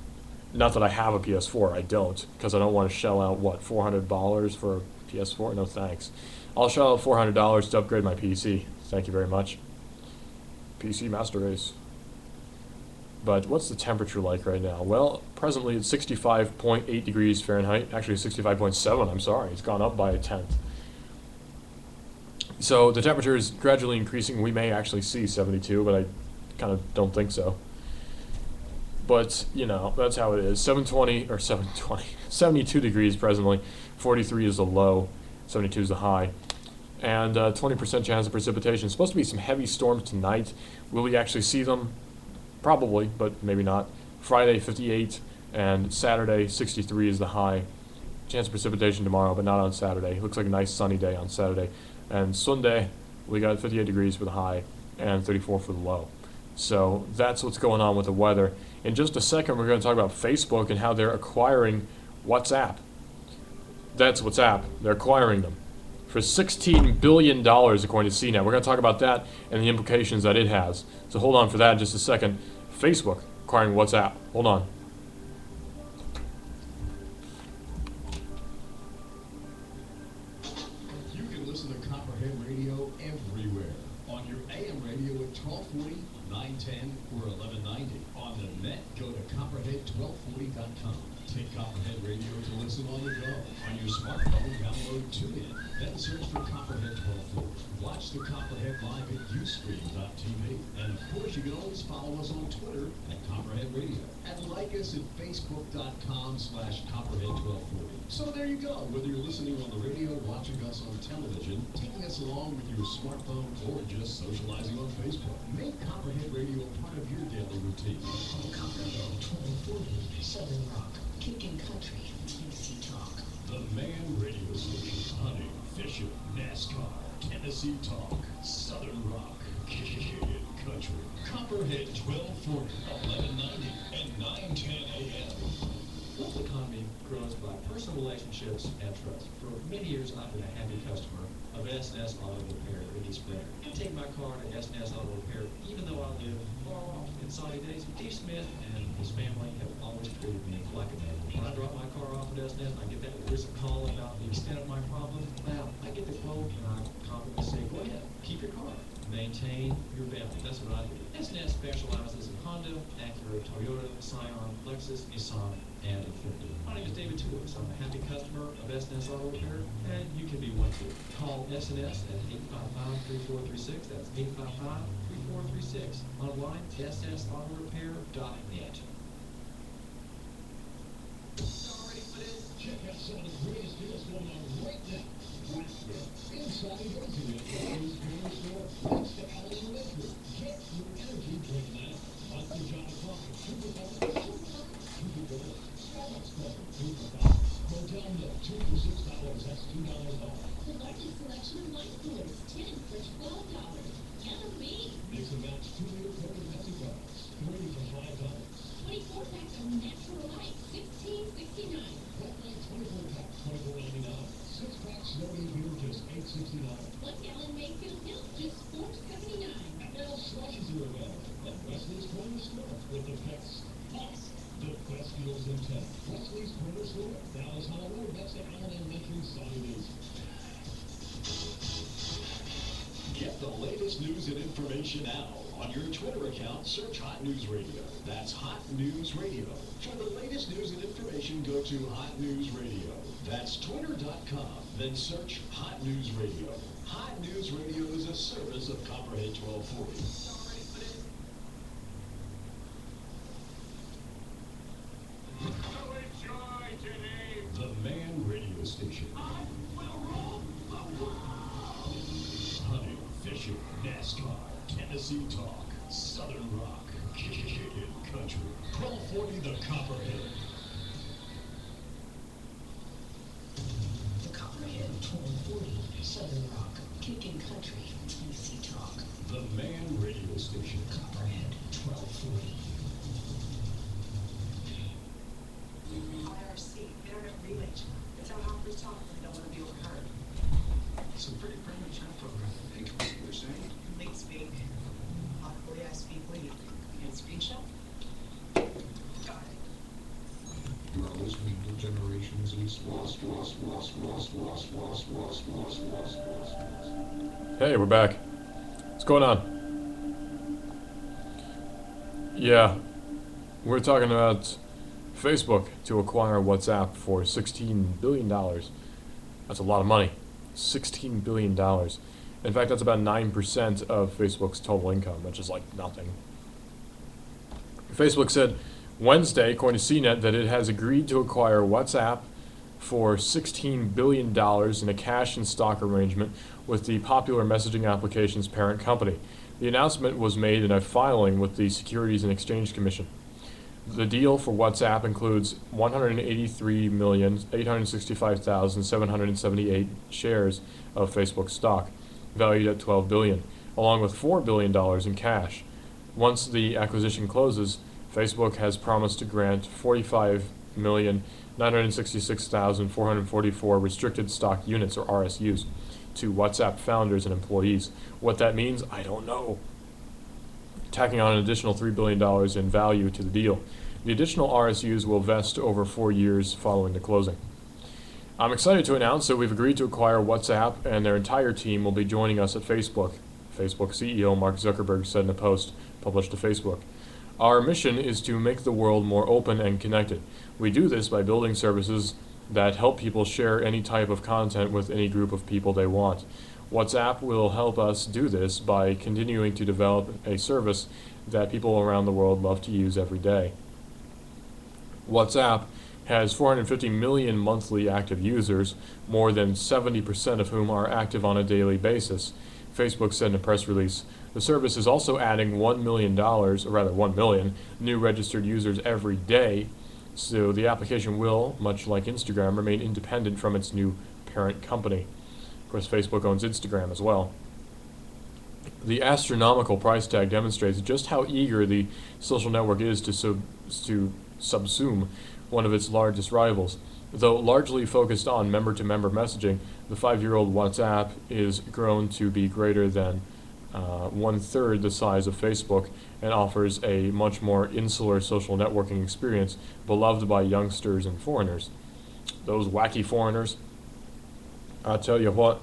Not that I have a PS4, I don't, because I don't want to shell out, what, $400 for a PS4? No thanks. I'll shell out $400 to upgrade my PC. Thank you very much. PC Master Race. But what's the temperature like right now? Well, presently it's 65.8 degrees Fahrenheit. Actually 65.7, I'm sorry. It's gone up by a tenth. So the temperature is gradually increasing. We may actually see 72, but I kind of don't think so. But, you know, that's how it is. 72 degrees presently. 43 is the low. 72 is the high. And 20% chance of precipitation. Supposed to be some heavy storms tonight. Will we actually see them? Probably, but maybe not. Friday, 58, and Saturday, 63 is the high. Chance of precipitation tomorrow, but not on Saturday. Looks like a nice sunny day on Saturday. And Sunday, we got 58 degrees for the high and 34 for the low. So that's what's going on with the weather. In just a second, we're going to talk about Facebook and how they're acquiring WhatsApp. That's WhatsApp. They're acquiring them for $16 billion, according to CNET. We're going to talk about that and the implications that it has. So hold on for that in just a second. Facebook acquiring WhatsApp. Hold on. You can listen to Copperhead Radio everywhere. On your AM radio at 1240, 910, or 1190. On the net, go to copperhead1240.com. Take Copperhead Radio to listen on the go. On your smartphone, download TuneIn. Then search for Copperhead 1240. Watch the Copperhead live at Ustream.tv. And of course, you can always follow us on Twitter at Copperhead Radio. And like us at Facebook.com/Copperhead1240. So there you go. Whether you're listening on the radio, watching us on television, taking us along with your smartphone, or just socializing on Facebook, make Copperhead Radio part of your daily routine. Copperhead 1240, Southern Rock, Kicking Country, Tennessee Talk. The Man Radio Station. Hunting, fishing, NASCAR, Tennessee Talk, Southern Rock, Kid Country. Copperhead 1240, 1190, and 910 AM. Local economy grows by personal relationships and trust. For many years, I've been a happy customer of S&S Auto Repair in East Bradford. I take my car to S&S Auto Repair, even though I live far off in sunny days. Steve Smith and his family have always treated me like a man. When I drop my car off at S&S, I get that recent call about the extent of my problem. Now, I get the quote, and I confidently say, go ahead, keep your car. Maintain your balance. That's what I do. S&S specializes in Honda, Acura, Toyota, Scion, Lexus, Nissan, and Infiniti. My name is David Tulis. I'm a happy customer of S&S Auto Repair, and you can be one too. Call S&S at 855-3436. That's 855-3436. Online, ssautorepair.net. Check out some of the greatest deals going on right now. Inside Rosie at Allen's Corner Store, next to Allen Electric. Get your energy drink now. Monster John Coffee, Super Bowl, Starbucks Coffee, $2 for $5. Motel Milk, 2 for $6. That's $2 off. The largest selection of wine coolers, 10 for $12. Yummy! Mix and match 2-liter Coke and Pepsi bottles, 3 for $5. 24 packs of Natural Light, $16.69. Flat White 24-pack, $24.99. 6-pack Snowy Beer, just $8.69. 1 gallon Mayfield Milk, just $4.79. And now slushies are available at Wesley's Corner Store with the best deals in town. Wesley's Corner Store, Dallas Hall Road, next to Allen Elementary, Sunny Days. Get the latest news and information now. On your Twitter account, search Hot News Radio. That's Hot News Radio. For the latest news and information, go to Hot News Radio. That's twitter.com. Then search Hot News Radio. Hot News Radio is a service of Copperhead 1240. The Man Radio Station. Hunting, fishing, NASCAR, Tennessee Talk, Southern Rock, Kid Country. 1240 The Copperhead. The Copperhead 1240, Southern Rock, Kicking Country, Tennessee Talk. The Man Radio Station. Copperhead 1240. IRC, Internet Relay Chat. It's how hoppers talk when they don't want to be overheard. It's a pretty primitive chat program. Hey, can we see what they're saying? Lead speak. Awkwardly I speak lead. And screenshot? Got it. You are listening to Generations East. Hey, we're back. What's going on? Yeah, we're talking about Facebook to acquire WhatsApp for $16 billion. That's a lot of money. $16 billion. In fact, that's about 9% of Facebook's total income, which is like nothing. Facebook said Wednesday, according to CNET, that it has agreed to acquire WhatsApp for $16 billion in a cash and stock arrangement with the popular messaging application's parent company. The announcement was made in a filing with the Securities and Exchange Commission. The deal for WhatsApp includes 183,865,778 shares of Facebook stock, valued at $12 billion, along with $4 billion in cash. Once the acquisition closes, Facebook has promised to grant 45 966,444 restricted stock units, or RSUs, to WhatsApp founders and employees. What that means, I don't know. Tacking on an additional $3 billion in value to the deal. The additional RSUs will vest over 4 years following the closing. I'm excited to announce that we've agreed to acquire WhatsApp, and their entire team will be joining us at Facebook. Facebook CEO Mark Zuckerberg said in a post published to Facebook. Our mission is to make the world more open and connected. We do this by building services that help people share any type of content with any group of people they want. WhatsApp will help us do this by continuing to develop a service that people around the world love to use every day. WhatsApp has 450 million monthly active users, more than 70% of whom are active on a daily basis, Facebook said in a press release. The service is also adding $1 million, or rather 1 million, new registered users every day, so the application will, much like Instagram, remain independent from its new parent company. Of course, Facebook owns Instagram as well. The astronomical price tag demonstrates just how eager the social network is to subsume one of its largest rivals. Though largely focused on member-to-member messaging, the 5-year-old WhatsApp is grown to be greater than 1/3 the size of Facebook and offers a much more insular social networking experience beloved by youngsters and foreigners. Those wacky foreigners, I tell you what,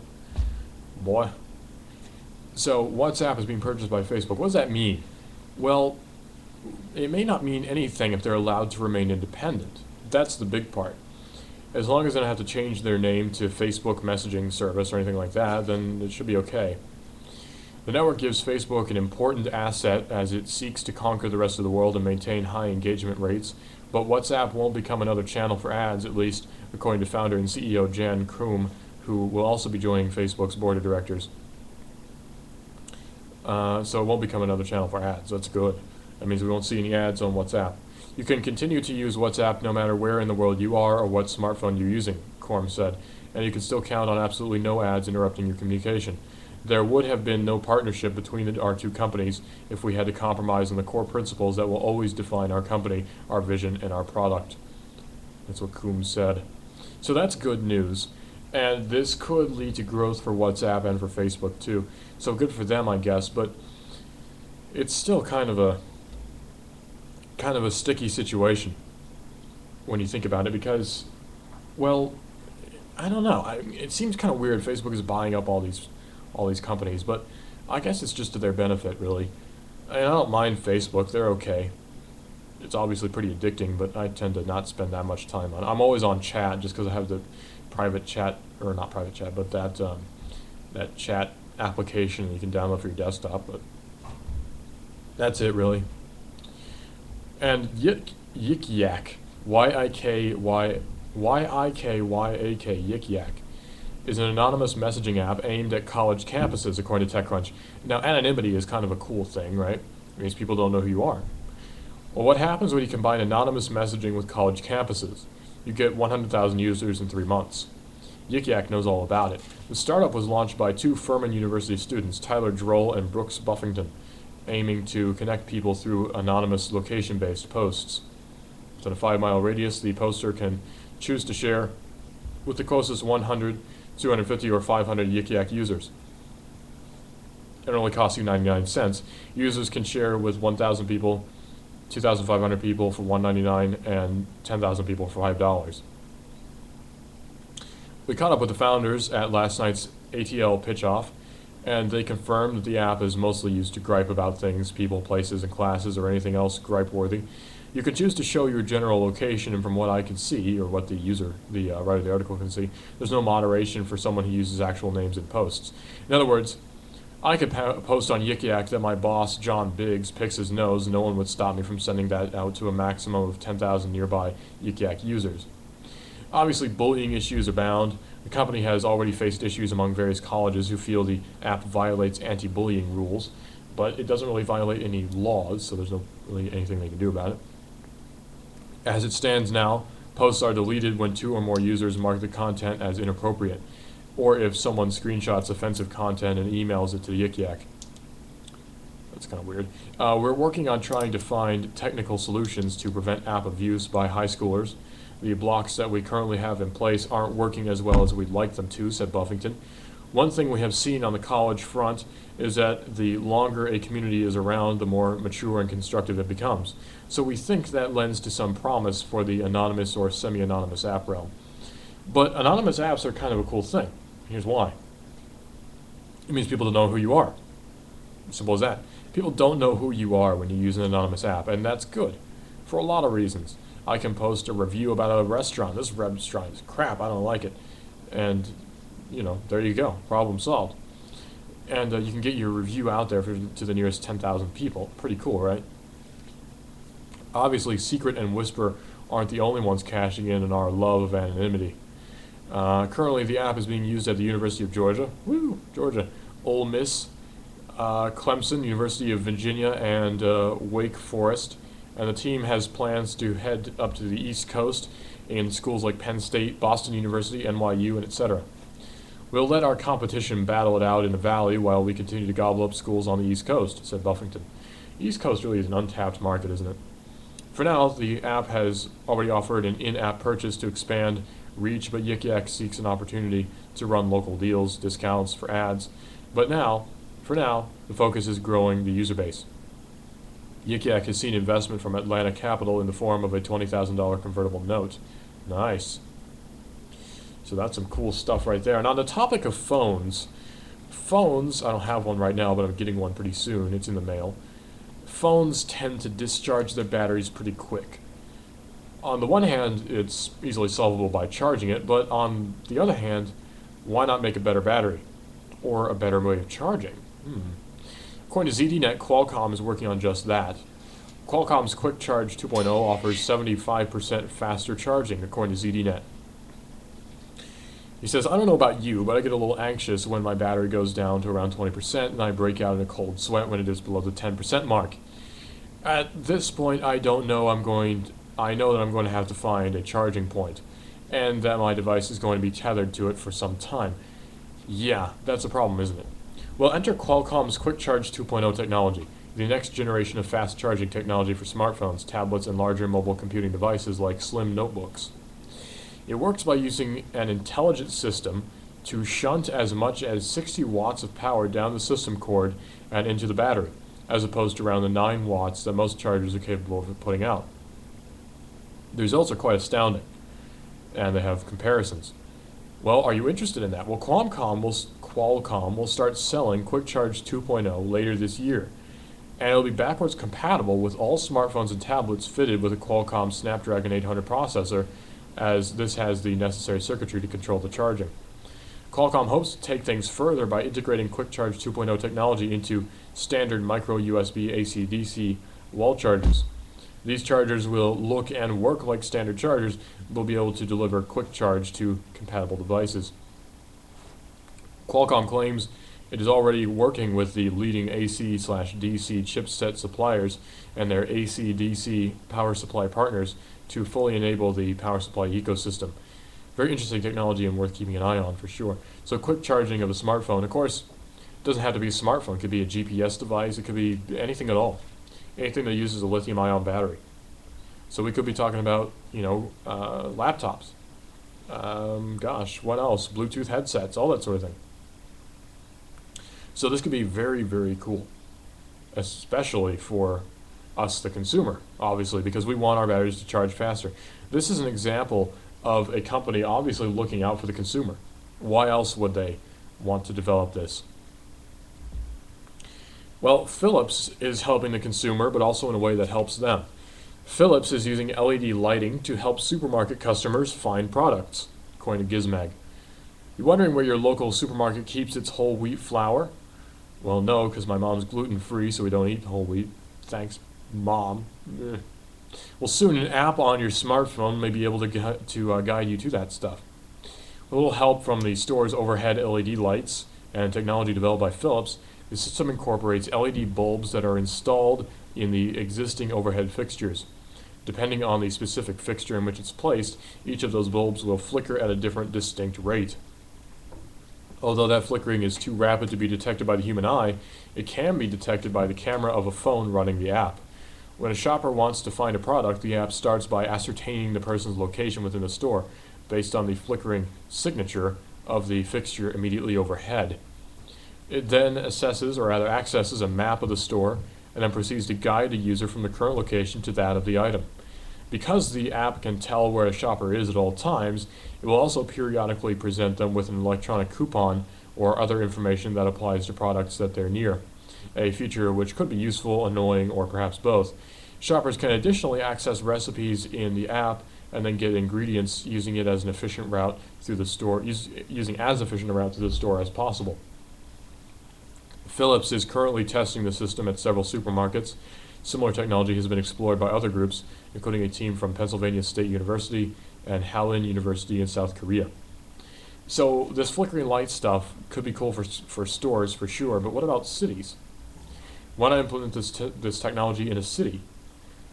boy. So WhatsApp is being purchased by Facebook. What does that mean? Well, it may not mean anything if they're allowed to remain independent. That's the big part. As long as they don't have to change their name to Facebook messaging service or anything like that, then it should be okay. The network gives Facebook an important asset as it seeks to conquer the rest of the world and maintain high engagement rates, but WhatsApp won't become another channel for ads, at least according to founder and CEO Jan Koum, who will also be joining Facebook's board of directors. So it won't become another channel for ads. That's good. That means we won't see any ads on WhatsApp. You can continue to use WhatsApp no matter where in the world you are or what smartphone you're using, Koum said, and you can still count on absolutely no ads interrupting your communication. There would have been no partnership between our two companies if we had to compromise on the core principles that will always define our company, our vision, and our product. That's what Koum said. So that's good news. And this could lead to growth for WhatsApp and for Facebook too. So good for them, I guess, but it's still kind of a sticky situation when you think about it because, well, I don't know. It seems kind of weird. Facebook is buying up all these companies, but I guess it's just to their benefit, really. And I don't mind Facebook. They're okay. It's obviously pretty addicting, but I tend to not spend that much time on it. I'm always on chat just because I have the private chat, or not private chat, but that chat application you can download for your desktop, but that's it, really. And Yik Yak, Y-I-K-Y-A-K, Yik Yak, is an anonymous messaging app aimed at college campuses, according to TechCrunch. Now, anonymity is kind of a cool thing, right? It means people don't know who you are. Well, what happens when you combine anonymous messaging with college campuses? You get 100,000 users in 3 months. Yik Yak knows all about it. The startup was launched by 2 Furman University students, Tyler Droll and Brooks Buffington, aiming to connect people through anonymous location-based posts. Within a 5-mile radius, the poster can choose to share with the closest 100, 250, or 500 Yik Yak users. It only costs you 99 cents. Users can share with 1,000 people, 2,500 people for $1.99, and 10,000 people for $5. We caught up with the founders at last night's ATL pitch-off, and they confirmed that the app is mostly used to gripe about things, people, places, and classes, or anything else gripe-worthy. You can choose to show your general location, and from what I can see, or what the writer of the article can see, there's no moderation for someone who uses actual names in posts. In other words, I could post on Yik Yak that my boss, John Biggs, picks his nose, and no one would stop me from sending that out to a maximum of 10,000 nearby Yik Yak users. Obviously, bullying issues abound. The company has already faced issues among various colleges who feel the app violates anti-bullying rules, but it doesn't really violate any laws, so there's no really anything they can do about it. As it stands now, posts are deleted when 2 or more users mark the content as inappropriate, or if someone screenshots offensive content and emails it to Yik Yak. That's kind of weird. We're working on trying to find technical solutions to prevent app abuse by high schoolers. The blocks that we currently have in place aren't working as well as we'd like them to, said Buffington. One thing we have seen on the college front is that the longer a community is around, the more mature and constructive it becomes. So we think that lends to some promise for the anonymous or semi-anonymous app realm. But anonymous apps are kind of a cool thing. Here's why. It means people don't know who you are. Simple as that. People don't know who you are when you use an anonymous app, and that's good for a lot of reasons. I can post a review about a restaurant. This restaurant is crap. I don't like it. And, you know, there you go. Problem solved. And you can get your review out there to the nearest 10,000 people. Pretty cool, right? Obviously, Secret and Whisper aren't the only ones cashing in on our love of anonymity. Currently, the app is being used at the University of Georgia, Georgia, Ole Miss, Clemson, University of Virginia, and Wake Forest. And the team has plans to head up to the East Coast in schools like Penn State, Boston University, NYU, and etc. We'll let our competition battle it out in the Valley while we continue to gobble up schools on the East Coast, said Buffington. East Coast really is an untapped market, isn't it? For now, the app has already offered an in-app purchase to expand reach, but Yik Yak seeks an opportunity to run local deals, discounts for ads. But now, for now, the focus is growing the user base. Yik Yak has seen investment from Atlanta Capital in the form of a $20,000 convertible note. Nice. So that's some cool stuff right there. And on the topic of phones, I don't have one right now, but I'm getting one pretty soon. It's in the mail. Phones tend to discharge their batteries pretty quick. On the one hand, it's easily solvable by charging it, but on the other hand, why not make a better battery? Or a better way of charging? According to ZDNet, Qualcomm is working on just that. Qualcomm's Quick Charge 2.0 offers 75% faster charging, according to ZDNet. He says, I don't know about you, but I get a little anxious when my battery goes down to around 20% and I break out in a cold sweat when it is below the 10% mark. At this point, I know that I'm going to have to find a charging point, and that my device is going to be tethered to it for some time. Yeah, that's a problem, isn't it? Well, enter Qualcomm's Quick Charge 2.0 technology, the next generation of fast charging technology for smartphones, tablets, and larger mobile computing devices like slim notebooks. It works by using an intelligent system to shunt as much as 60 watts of power down the system cord and into the battery, as opposed to around the 9 watts that most chargers are capable of putting out. The results are quite astounding, and they have comparisons. Well, are you interested in that? Well, Qualcomm will start selling Quick Charge 2.0 later this year, and it'll be backwards compatible with all smartphones and tablets fitted with a Qualcomm Snapdragon 800 processor, as this has the necessary circuitry to control the charging. Qualcomm hopes to take things further by integrating Quick Charge 2.0 technology into standard micro USB AC/DC wall chargers. These chargers will look and work like standard chargers, but will be able to deliver quick charge to compatible devices. Qualcomm claims it is already working with the leading AC/DC chipset suppliers and their AC/DC power supply partners to fully enable the power supply ecosystem. Very interesting technology and worth keeping an eye on for sure. So quick charging of a smartphone, of course, doesn't have to be a smartphone. It could be a GPS device. It could be anything at all. Anything that uses a lithium-ion battery. So we could be talking about, laptops. What else? Bluetooth headsets, all that sort of thing. So this could be very, very cool, especially for us, the consumer, obviously, because we want our batteries to charge faster. This is an example of a company obviously looking out for the consumer. Why else would they want to develop this? Well, Philips is helping the consumer, but also in a way that helps them. Philips is using LED lighting to help supermarket customers find products, according to Gizmag. You're wondering where your local supermarket keeps its whole wheat flour? Well, no, because my mom's gluten-free, so we don't eat whole wheat. Thanks, Mom. Well, soon an app on your smartphone may be able to guide you to that stuff. With a little help from the store's overhead LED lights and technology developed by Philips, the system incorporates LED bulbs that are installed in the existing overhead fixtures. Depending on the specific fixture in which it's placed, each of those bulbs will flicker at a different distinct rate. Although that flickering is too rapid to be detected by the human eye, it can be detected by the camera of a phone running the app. When a shopper wants to find a product, the app starts by ascertaining the person's location within the store based on the flickering signature of the fixture immediately overhead. It then assesses, or rather accesses, a map of the store and then proceeds to guide the user from the current location to that of the item. Because the app can tell where a shopper is at all times, it will also periodically present them with an electronic coupon or other information that applies to products that they're near, a feature which could be useful, annoying, or perhaps both. Shoppers can additionally access recipes in the app and then get ingredients using it as an efficient route through the store, using as efficient a route to the store as possible. Philips is currently testing the system at several supermarkets. Similar technology has been explored by other groups, including a team from Pennsylvania State University and Hallin University in South Korea. So this flickering light stuff could be cool for stores for sure, but what about cities? Why not implement this technology in a city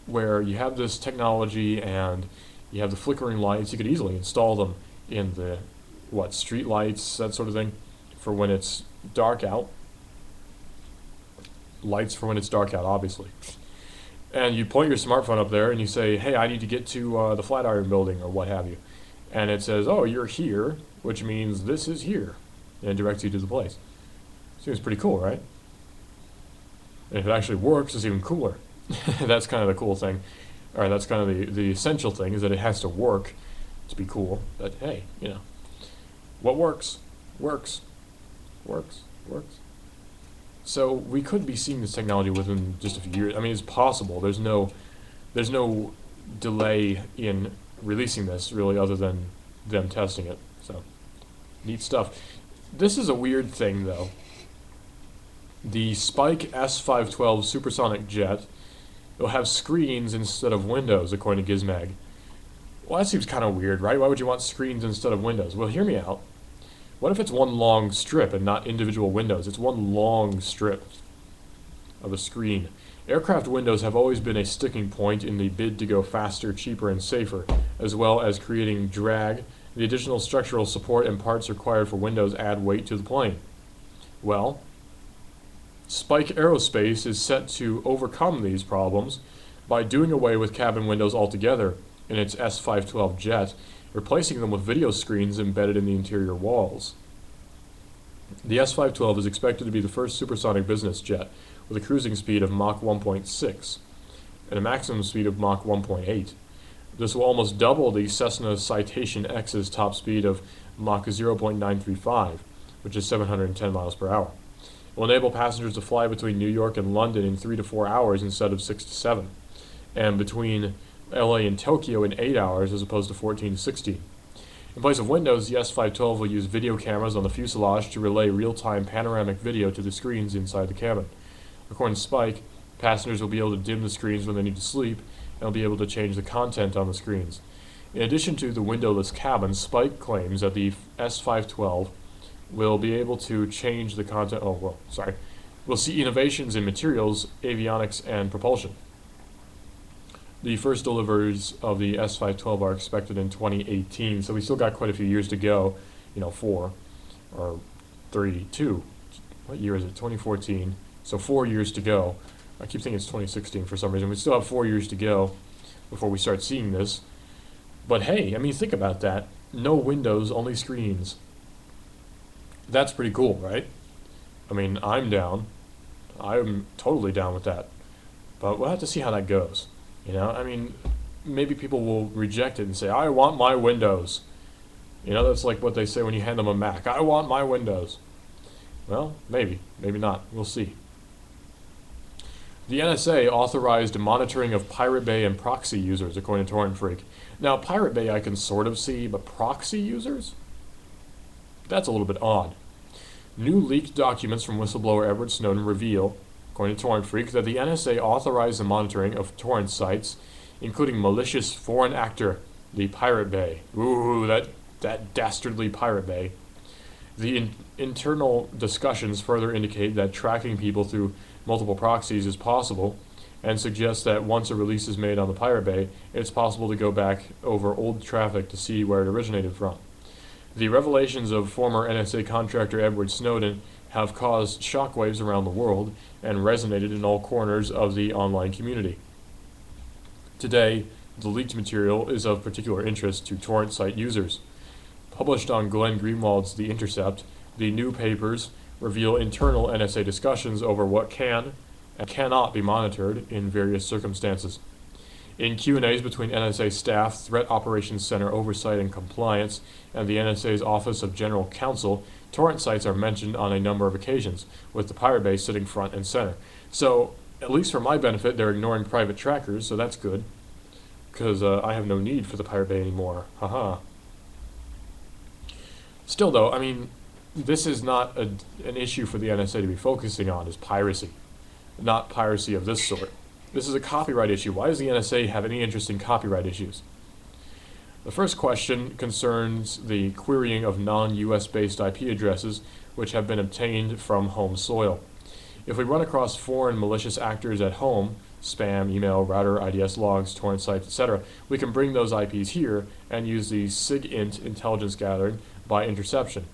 where you have this technology and you have the flickering lights? You could easily install them in the street lights, that sort of thing, for when it's dark out. Lights for when it's dark out, obviously. And you point your smartphone up there and you say, hey, I need to get to the Flatiron building or what have you. And it says, oh, you're here, which means this is here. And it directs you to the place. Seems pretty cool, right? And if it actually works, it's even cooler. That's kind of the cool thing. Or that's kind of the essential thing, is that it has to work to be cool. But hey, you know, what works, works, works, works. So we could be seeing this technology within just a few years. I mean, it's possible. There's no delay in releasing this, really, other than them testing it. So, neat stuff. This is a weird thing, though. The Spike S512 supersonic jet will have screens instead of windows, according to Gizmag. Well, that seems kind of weird, right? Why would you want screens instead of windows? Well, hear me out. What if it's one long strip and not individual windows? It's one long strip of a screen. Aircraft windows have always been a sticking point in the bid to go faster, cheaper, and safer, as well as creating drag. The additional structural support and parts required for windows add weight to the plane. Well, Spike Aerospace is set to overcome these problems by doing away with cabin windows altogether in its S512 jet, replacing them with video screens embedded in the interior walls. The S512 is expected to be the first supersonic business jet with a cruising speed of Mach 1.6 and a maximum speed of Mach 1.8. This will almost double the Cessna Citation X's top speed of Mach 0.935, which is 710 miles per hour. It will enable passengers to fly between New York and London in 3 to 4 hours instead of 6 to 7, and between LA and Tokyo in 8 hours as opposed to 14 to 16. In place of windows, the S512 will use video cameras on the fuselage to relay real-time panoramic video to the screens inside the cabin. According to Spike, passengers will be able to dim the screens when they need to sleep, and will be able to change the content on the screens. In addition to the windowless cabin, Spike claims that the S512 will be able to change the content. We'll see innovations in materials, avionics, and propulsion. The first deliveries of the S512 are expected in 2018, so we still got quite a few years to go. 4 or 3, 2. What year is it? 2014. So 4 years to go. I keep thinking it's 2016 for some reason. We still have 4 years to go before we start seeing this. But hey, I mean, think about that. No windows, only screens. That's pretty cool, right? I mean, I'm down. I'm totally down with that. But we'll have to see how that goes. I mean, maybe people will reject it and say, I want my Windows. That's like what they say when you hand them a Mac. I want my Windows. Well, maybe. Maybe not. We'll see. The NSA authorized monitoring of Pirate Bay and proxy users, according to Torrent Freak. Now, Pirate Bay I can sort of see, but proxy users? That's a little bit odd. New leaked documents from whistleblower Edward Snowden reveal, according to Torrent Freak, that the NSA authorized the monitoring of torrent sites, including malicious foreign actor, the Pirate Bay. Ooh, that dastardly Pirate Bay. The internal discussions further indicate that tracking people through multiple proxies is possible, and suggest that once a release is made on the Pirate Bay, it's possible to go back over old traffic to see where it originated from. The revelations of former NSA contractor Edward Snowden have caused shockwaves around the world and resonated in all corners of the online community. Today, the leaked material is of particular interest to torrent site users. Published on Glenn Greenwald's The Intercept, the new papers reveal internal NSA discussions over what can and cannot be monitored in various circumstances. In Q&As between NSA staff, Threat Operations Center Oversight and Compliance, and the NSA's Office of General Counsel, torrent sites are mentioned on a number of occasions, with the Pirate Bay sitting front and center. So, at least for my benefit, they're ignoring private trackers, so that's good. Because I have no need for the Pirate Bay anymore. Haha. Still though, I mean, this is not an issue for the NSA to be focusing on, is piracy. Not piracy of this sort. This is a copyright issue. Why does the NSA have any interest in copyright issues? The first question concerns the querying of non-US based IP addresses which have been obtained from home soil. If we run across foreign malicious actors at home, spam, email, router, IDS logs, torrent sites, etc., we can bring those IPs here and use the SIGINT intelligence gathering by interception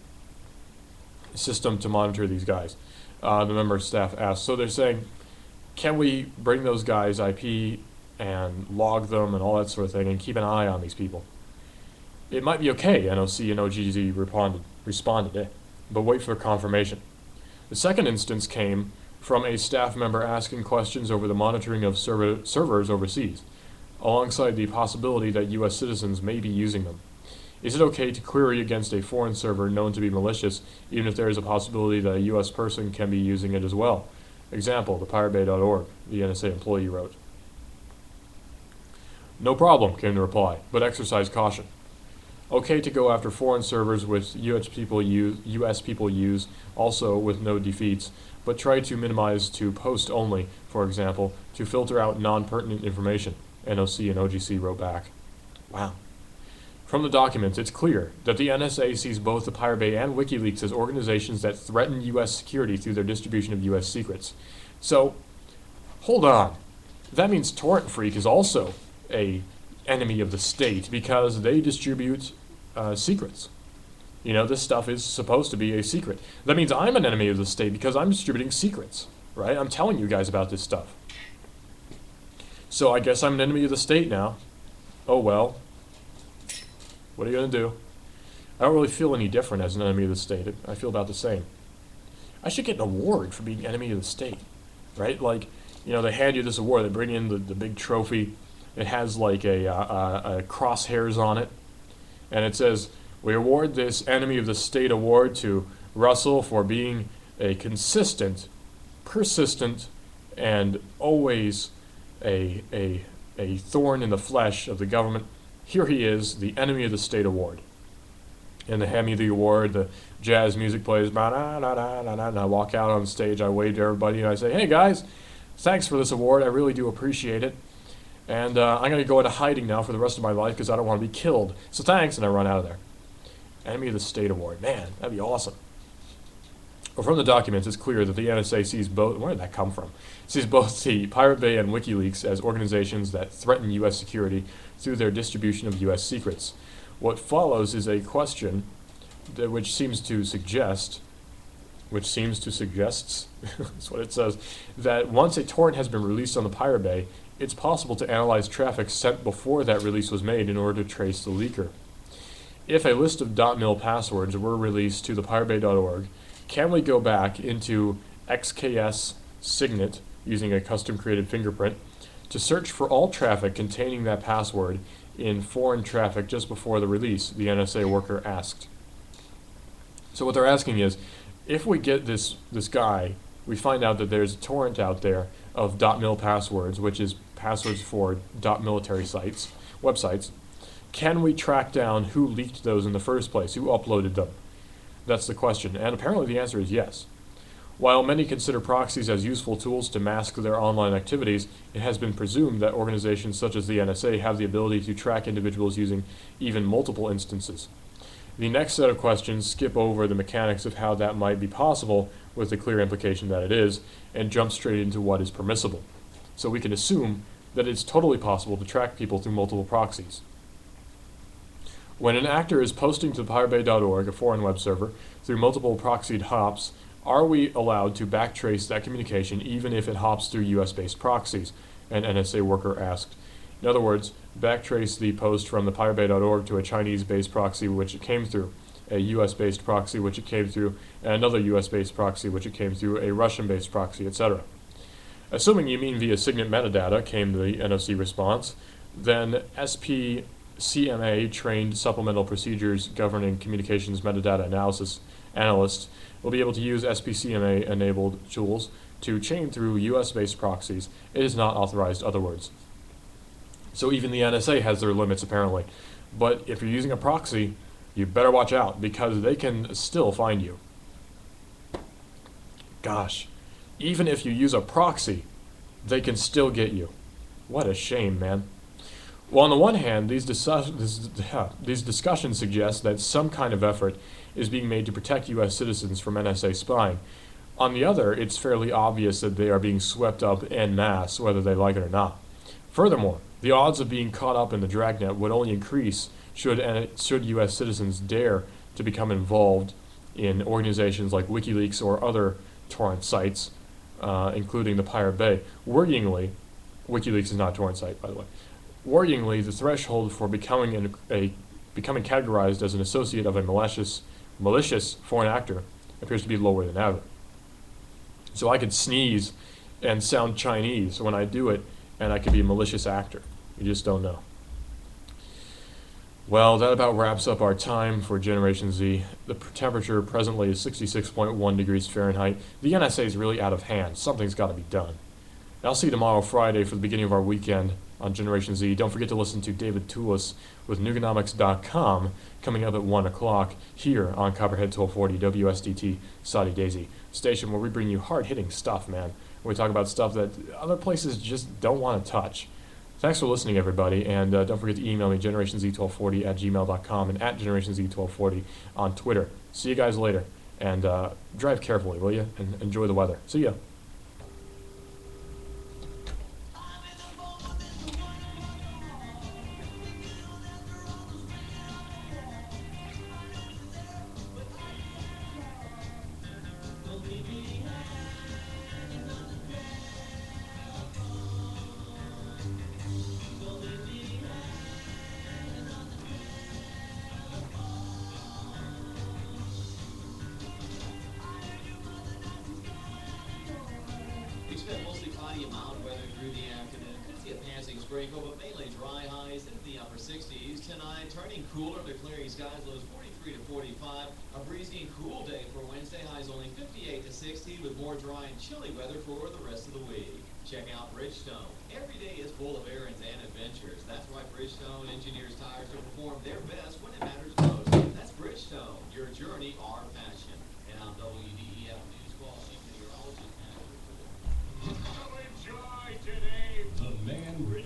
system to monitor these guys. The member staff asked. So they're saying, can we bring those guys' IP and log them and all that sort of thing and keep an eye on these people? It might be okay, NOC and OGZ responded, but wait for confirmation. The second instance came from a staff member asking questions over the monitoring of servers overseas, alongside the possibility that US citizens may be using them. Is it okay to query against a foreign server known to be malicious, even if there is a possibility that a US person can be using it as well? Example, thepiratebay.org, the NSA employee wrote. No problem, came the reply, but exercise caution. Okay to go after foreign servers which US people use, also with no defeats, but try to minimize to post only, for example, to filter out non-pertinent information, NOC and OGC wrote back. Wow. From the documents, it's clear that the NSA sees both the Pirate Bay and WikiLeaks as organizations that threaten US security through their distribution of US secrets. So, hold on. That means Torrent Freak is also a enemy of the state because they distribute secrets. You know, this stuff is supposed to be a secret. That means I'm an enemy of the state because I'm distributing secrets, right? I'm telling you guys about this stuff. So I guess I'm an enemy of the state now. Oh well. What are you going to do? I don't really feel any different as an enemy of the state. I feel about the same. I should get an award for being enemy of the state, right? Like, you know, they hand you this award. They bring in the big trophy. It has like a crosshairs on it. And it says, we award this enemy of the state award to Russell for being a consistent, persistent, and always a thorn in the flesh of the government. Here he is, the enemy of the state award. And they hand me the award, the jazz music plays, and I walk out on stage, I wave to everybody, and I say, hey guys, thanks for this award, I really do appreciate it. And I'm going to go into hiding now for the rest of my life because I don't want to be killed. So thanks, and I run out of there. Enemy of the State Award. Man, that'd be awesome. Well, from the documents, it's clear that the NSA sees both... Where did that come from? Sees both the Pirate Bay and WikiLeaks as organizations that threaten U.S. security through their distribution of U.S. secrets. What follows is a question which seems to suggest... that's what it says, that once a torrent has been released on the Pirate Bay, it's possible to analyze traffic sent before that release was made in order to trace the leaker. If a list of .mil passwords were released to the piratebay.org, can we go back into XKS Signet using a custom created fingerprint to search for all traffic containing that password in foreign traffic just before the release, the NSA worker asked. So what they're asking is, if we get this guy, we find out that there's a torrent out there of .mil passwords, which is passwords for .military sites, websites, can we track down who leaked those in the first place, who uploaded them? That's the question, and apparently the answer is yes. While many consider proxies as useful tools to mask their online activities, it has been presumed that organizations such as the NSA have the ability to track individuals using even multiple instances. The next set of questions skip over the mechanics of how that might be possible, with the clear implication that it is, and jump straight into what is permissible. So we can assume that it's totally possible to track people through multiple proxies. When an actor is posting to piratebay.org, a foreign web server, through multiple proxied hops, are we allowed to backtrace that communication even if it hops through US-based proxies? An NSA worker asked. In other words, backtrace the post from the piratebay.org to a Chinese-based proxy which it came through, a US-based proxy which it came through, and another US-based proxy which it came through, a Russian-based proxy, etc. Assuming you mean via SIGINT metadata, came the NOC response, then SPCMA trained supplemental procedures governing communications metadata analysis analysts will be able to use SPCMA enabled tools to chain through US-based proxies. It is not authorized otherwise. So even the NSA has their limits apparently. But if you're using a proxy, you better watch out because they can still find you. Gosh, even if you use a proxy, they can still get you. What a shame, man. Well, on the one hand, these discussions suggest that some kind of effort is being made to protect US citizens from NSA spying. On the other, it's fairly obvious that they are being swept up en masse, whether they like it or not. Furthermore, the odds of being caught up in the dragnet would only increase should US citizens dare to become involved in organizations like WikiLeaks or other torrent sites, including the Pirate Bay. Worryingly, WikiLeaks is not a torrent site, by the way. Worryingly, the threshold for becoming categorized as an associate of a malicious foreign actor appears to be lower than ever. So I could sneeze and sound Chinese when I do it, and I could be a malicious actor. You just don't know. Well, that about wraps up our time for Generation Z. The temperature presently is 66.1 degrees Fahrenheit. The NSA is really out of hand. Something's got to be done. And I'll see you tomorrow, Friday, for the beginning of our weekend on Generation Z. Don't forget to listen to David Toulis with Nuganomics.com coming up at 1 o'clock here on Copperhead 1240 WSDT Saudi Daisy, station where we bring you hard-hitting stuff, man. We talk about stuff that other places just don't want to touch. Thanks for listening, everybody, and don't forget to email me, generationz1240@gmail.com and at generationz1240 on Twitter. See you guys later, and drive carefully, will you? And enjoy the weather. See ya. We expect mostly cloudy and mild weather through the afternoon. Could see a passing sprinkle, but mainly dry highs into the upper 60s. Tonight, turning cooler under clearing skies, lows 43 to 45. A breezy and cool day for Wednesday, highs only 58 to 60, with more dry and chilly weather for the rest of the week. Check out Bridgestone. Every day is full of errands and adventures. That's why Bridgestone engineers tires to perform their best when it matters most. That's Bridgestone. Your journey, our passion. And I'm WDEF News Call Chief Meteorologist. Enjoy today. The Man Radio.